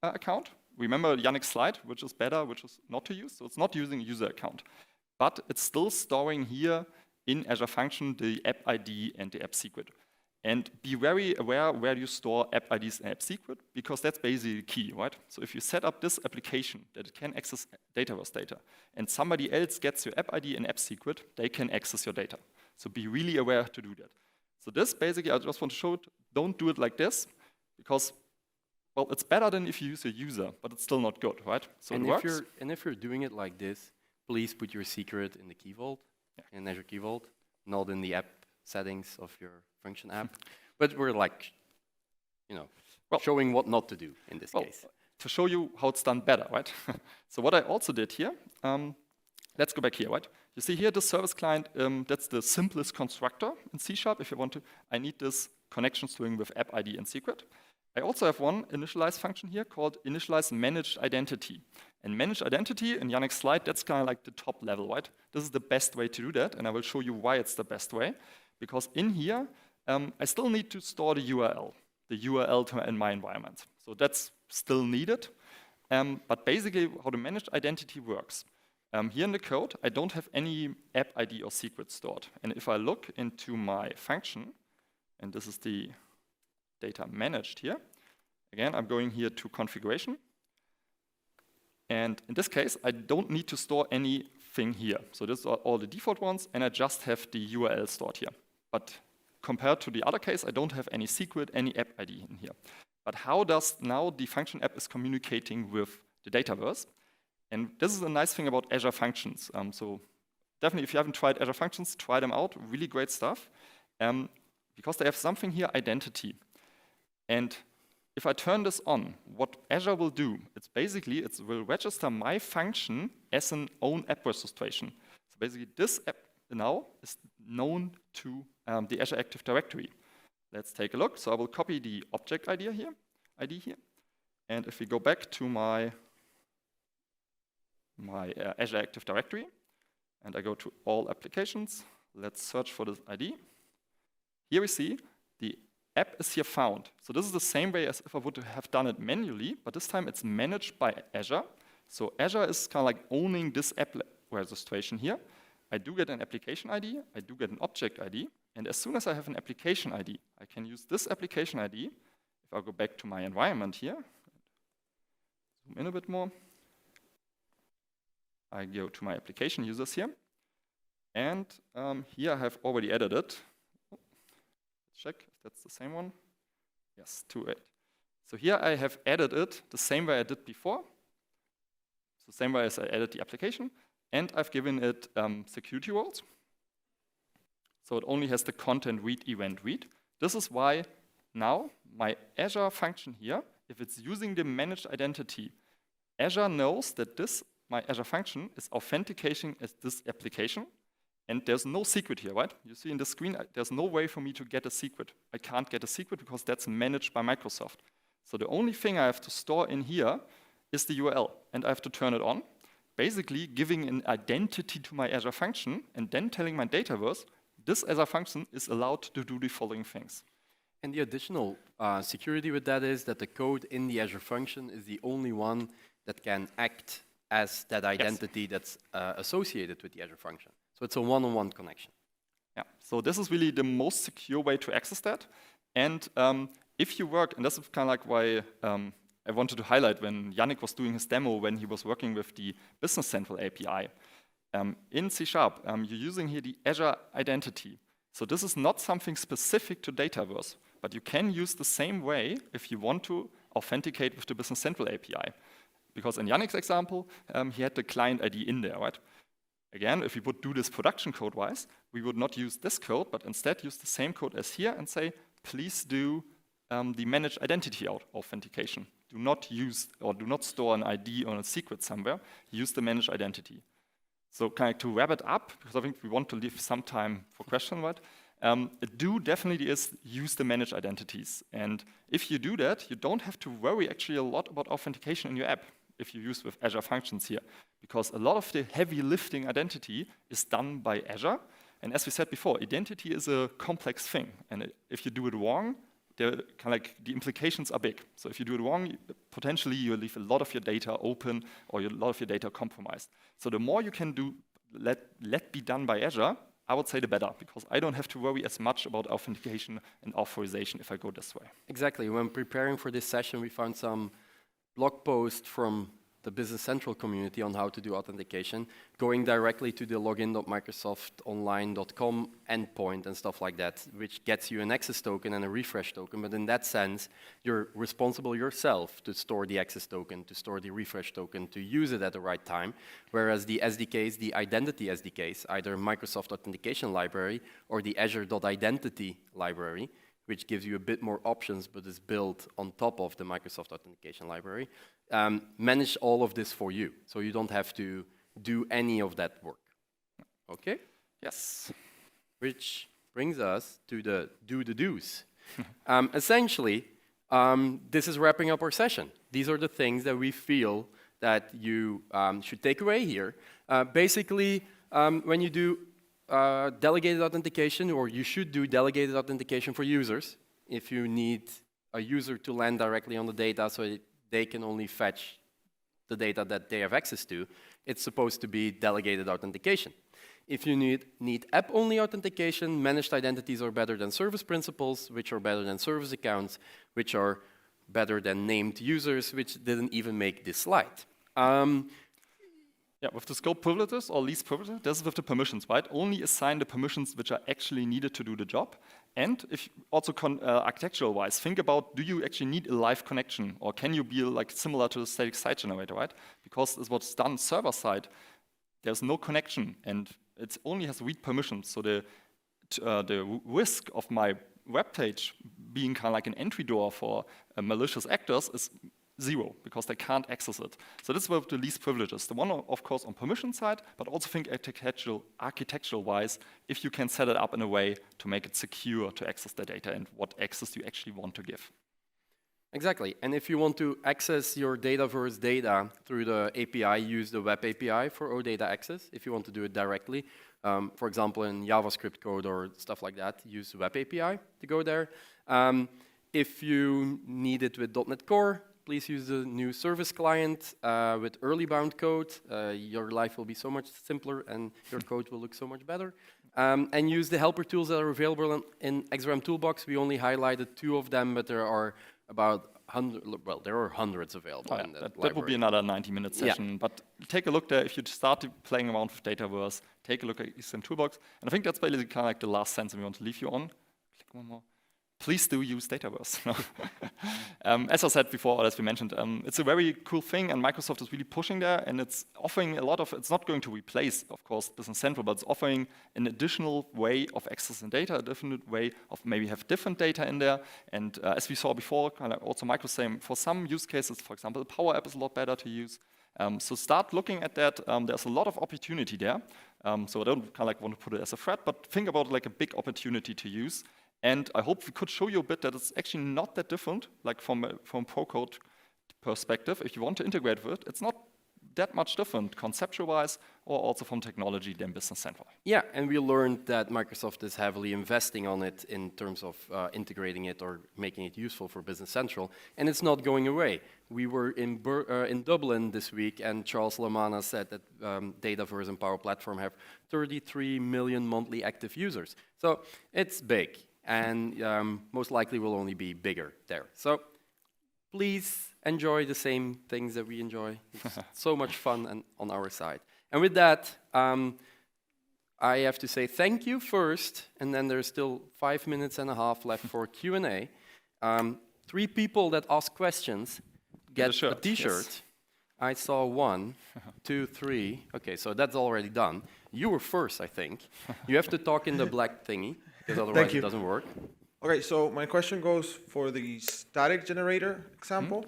account. Remember Yannick's slide, which is better, which is not to use. So it's not using a user account. But it's still storing here in Azure Function the app ID and the app secret. And be very aware where you store app IDs and app secret, because that's basically key, right? So if you set up this application that it can access Dataverse data, and somebody else gets your app ID and app secret, they can access your data. So be really aware to do that. So this basically, I just want to show it, don't do it like this, because well, it's better than if you use a user, but it's still not good, right? So and it works. If you're doing it like this, please put your secret in the Key Vault, in Azure Key Vault, not in the app settings of your function app. But we're like, showing what not to do in this case. To show you how it's done better, right? So what I also did here, let's go back here, right? You see here, the service client, that's the simplest constructor in C#. If you want to, I need this connection string with app ID and secret. I also have one initialize function here called initialize managed identity. And managed identity, in Yannick's slide, that's kind of like the top level, right? This is the best way to do that, and I will show you why it's the best way. Because in here, I still need to store the URL in my environment. So that's still needed. But basically, how the managed identity works. Here in the code, I don't have any app ID or secret stored. And if I look into my function, and this is the data managed here. Again, I'm going here to configuration. And in this case, I don't need to store anything here. So these are all the default ones, and I just have the URL stored here. But compared to the other case, I don't have any secret, any app ID in here. But how does now the function app is communicating with the Dataverse? And this is a nice thing about Azure Functions. So definitely, if you haven't tried Azure Functions, try them out. Really great stuff. Because they have something here, identity. And if I turn this on, what Azure will do, it's basically, it will register my function as an own app registration. So basically, this app now is known to the Azure Active Directory. Let's take a look. So I will copy the object ID here. And if we go back to my Azure Active Directory, and I go to all applications, let's search for this ID. Here we see the app is here found. So this is the same way as if I would have done it manually, but this time it's managed by Azure. So Azure is kind of like owning this app registration here. I do get an application ID, I do get an object ID, and as soon as I have an application ID, I can use this application ID. If I go back to my environment here, zoom in a bit more, I go to my application users here, and here I have already added it. Check if that's the same one. Yes, 2.8. So here I have added it the same way I did before. So same way as I added the application. And I've given it security roles. So it only has the content read, event read. This is why now my Azure function here, if it's using the managed identity, Azure knows that my Azure function is authenticating as this application. And there's no secret here, right? You see in the screen, there's no way for me to get a secret. I can't get a secret because that's managed by Microsoft. So the only thing I have to store in here is the URL, and I have to turn it on, basically giving an identity to my Azure function, and then telling my Dataverse, this Azure function is allowed to do the following things. And the additional security with that is that the code in the Azure function is the only one that can act as that identity that's associated with the Azure function. So it's a one-on-one connection. Yeah, so this is really the most secure way to access that. And if you work, and this is kind of like why I wanted to highlight when Yannick was doing his demo when he was working with the Business Central API. In C#, you're using here the Azure identity. So this is not something specific to Dataverse, but you can use the same way if you want to authenticate with the Business Central API. Because in Yannick's example, he had the client ID in there, right? Again, if we would do this production code-wise, we would not use this code, but instead use the same code as here and say, please do the managed identity authentication. Do not use or do not store an ID or a secret somewhere. Use the managed identity. So kind of to wrap it up, because I think we want to leave some time for questions, right? Do definitely is use the managed identities. And if you do that, you don't have to worry actually a lot about authentication in your app if you use with Azure Functions here, because a lot of the heavy lifting identity is done by Azure. And as we said before, identity is a complex thing. And if you do it wrong, kind of like the implications are big. So if you do it wrong, potentially you leave a lot of your data open or a lot of your data compromised. So the more you can do, let be done by Azure, I would say the better, because I don't have to worry as much about authentication and authorization if I go this way. Exactly. When preparing for this session, we found some blog posts from the Business Central community on how to do authentication, going directly to the login.microsoftonline.com endpoint and stuff like that, which gets you an access token and a refresh token. But in that sense, you're responsible yourself to store the access token, to store the refresh token, to use it at the right time. Whereas the SDKs, the identity SDKs, either Microsoft Authentication Library or the Azure.identity library, which gives you a bit more options, but is built on top of the Microsoft Authentication Library, manage all of this for you. So you don't have to do any of that work. Okay? Yes. Which brings us to the do-the-dos. Essentially, this is wrapping up our session. These are the things that we feel that you should take away here. Basically, when you do delegated authentication, or you should do delegated authentication for users, if you need a user to land directly on the data so they can only fetch the data that they have access to, it's supposed to be delegated authentication. If you need app-only authentication, managed identities are better than service principals, which are better than service accounts, which are better than named users, which didn't even make this slide. Yeah, with the scope privileges or least privileges, this is with the permissions, right? Only assign the permissions which are actually needed to do the job. And if also architectural-wise, think about, do you actually need a live connection, or can you be like similar to the static site generator, right? Because it's what's done server-side, there's no connection, and it only has read permissions. So the risk of my web page being kind of like an entry door for malicious actors is zero, because they can't access it. So this is with the least privileges. The one, of course, on permission side, but also think architectural-wise, if you can set it up in a way to make it secure to access the data and what access you actually want to give. Exactly. And if you want to access your Dataverse data through the API, use the web API for OData access. If you want to do it directly, for example, in JavaScript code or stuff like that, use the web API to go there. If you need it with .NET Core, please use the new service client with early bound code. Your life will be so much simpler and your code will look so much better. And use the helper tools that are available in XRAM Toolbox. We only highlighted 2 of them, but there are about 100, well, there are hundreds available in that will be another 90-minute session. Yeah. But take a look there. If you start playing around with Dataverse, take a look at XRAM Toolbox. And I think that's basically kind of like the last sentence we want to leave you on. Click one more. Please do use Dataverse. As I said before, or as we mentioned, it's a very cool thing, and Microsoft is really pushing there, and it's offering a lot of, it's not going to replace, of course, Business Central, but it's offering an additional way of accessing data, a different way of maybe have different data in there. And as we saw before, kind of also Microsoft saying, for some use cases, for example, the Power App is a lot better to use. So start looking at that. There's a lot of opportunity there. So I don't kind of like want to put it as a threat, but think about it like a big opportunity to use. And I hope we could show you a bit that it's actually not that different, like from pro code perspective. If you want to integrate with it, it's not that much different conceptual-wise or also from technology than Business Central. Yeah, and we learned that Microsoft is heavily investing on it in terms of integrating it or making it useful for Business Central, and it's not going away. We were in Dublin this week, and Charles Lamana said that Dataverse and Power Platform have 33 million monthly active users. So it's big. and most likely will only be bigger there. So please enjoy the same things that we enjoy. It's so much fun and on our side. And with that, I have to say thank you first, and then there's still 5 minutes and a half left for Q&A. 3 people that ask questions get a t-shirt. Yes. I saw 1, 2, 3. Okay, so that's already done. You were first, I think. You have to talk in the black thingy, because otherwise it doesn't work. Okay, so my question goes for the static generator example.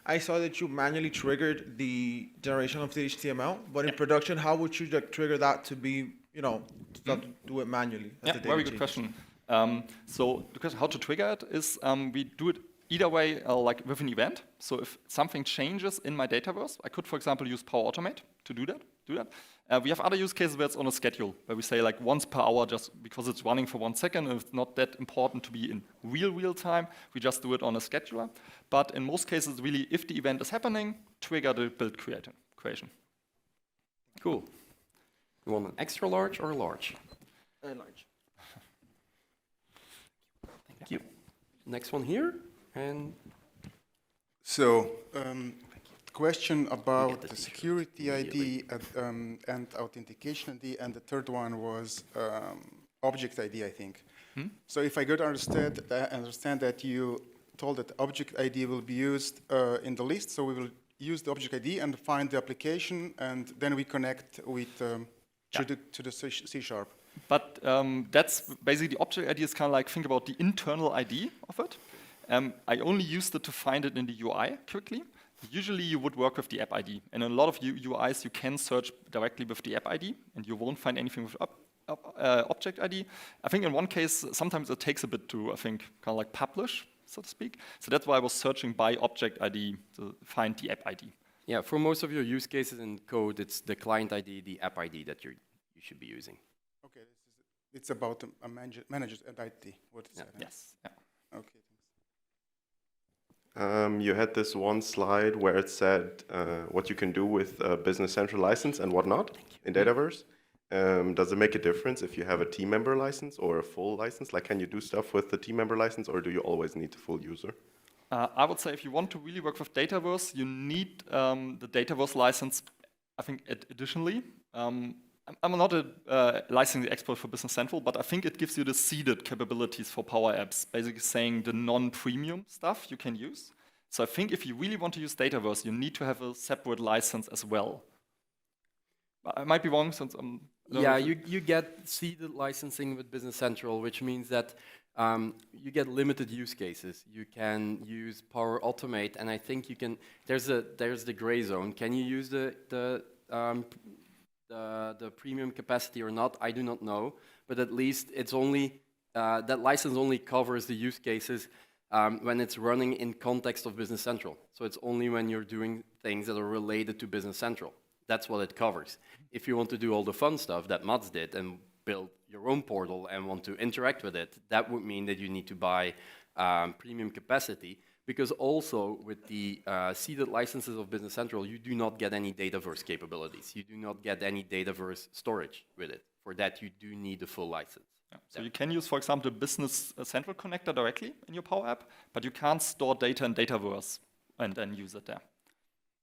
I saw that you manually triggered the generation of the HTML, but in production, how would you trigger that to be, to do it manually? Yeah, very good question. So the question how to trigger it is we do it either way, like with an event. So if something changes in my Dataverse, I could, for example, use Power Automate to do that. We have other use cases where it's on a schedule, where we say like once per hour, just because it's running for 1 second, and it's not that important to be in real time, we just do it on a scheduler. But in most cases, really, if the event is happening, trigger the build creation. Cool. You want an extra large or a large? Large. Thank you. Next one here. And so, question about the security ID and authentication ID, and the third one was object ID, I think. So if I could understand that you told that object ID will be used in the list, so we will use the object ID and find the application, and then we connect with to the C#. But that's basically the object ID is kind of like, think about the internal ID of it. I only used it to find it in the UI quickly. Usually you would work with the app ID. And in a lot of UIs, you can search directly with the app ID, and you won't find anything with object ID. I think in one case, sometimes it takes a bit to, kind of like publish, so to speak. So that's why I was searching by object ID to find the app ID. Yeah, for most of your use cases in code, it's the client ID, the app ID that you should be using. Okay, it's about a manager's identity. What is that? Yes. Yeah. Okay. You had this one slide where it said what you can do with a Business Central license and whatnot in Dataverse. Does it make a difference if you have a team member license or a full license? Like, can you do stuff with the team member license, or do you always need the full user? I would say if you want to really work with Dataverse, you need the Dataverse license, I think, additionally. I'm not a licensing expert for Business Central, but I think it gives you the seeded capabilities for Power Apps, basically saying the non-premium stuff you can use. So I think if you really want to use Dataverse, you need to have a separate license as well. I might be wrong, since you get seeded licensing with Business Central, which means that you get limited use cases. You can use Power Automate, and I think you can. There's the gray zone. Can you use the premium capacity or not? I do not know, but at least it's only that license only covers the use cases when it's running in context of Business Central. So it's only when you're doing things that are related to Business Central. That's what it covers. If you want to do all the fun stuff that Mats did and build your own portal and want to interact with it, that would mean that you need to buy premium capacity, because also with the seeded licenses of Business Central, you do not get any Dataverse capabilities. You do not get any Dataverse storage with it. For that, you do need a full license. Yeah. So you can use, for example, the Business Central connector directly in your Power App, but you can't store data in Dataverse and then use it there.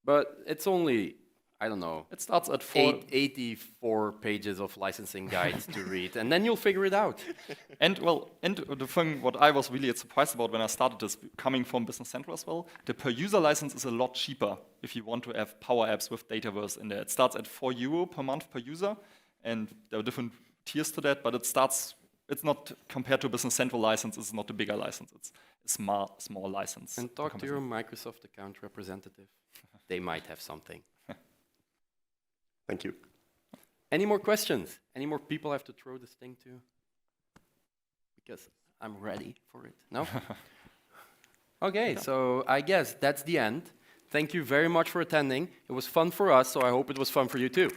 But it's only, I don't know, it starts at 84 pages of licensing guides to read, and then you'll figure it out. And the thing what I was really surprised about when I started this, coming from Business Central as well, the per user license is a lot cheaper if you want to have Power Apps with Dataverse in there. It starts at €4 per month per user, and there are different tiers to that, but it's not compared to a Business Central license, it's not a bigger license, it's a small license. And talk to your Microsoft account representative. They might have something. Thank you. Any more questions? Any more people I have to throw this thing to? Because I'm ready for it. No? Okay, so I guess that's the end. Thank you very much for attending. It was fun for us, so I hope it was fun for you too.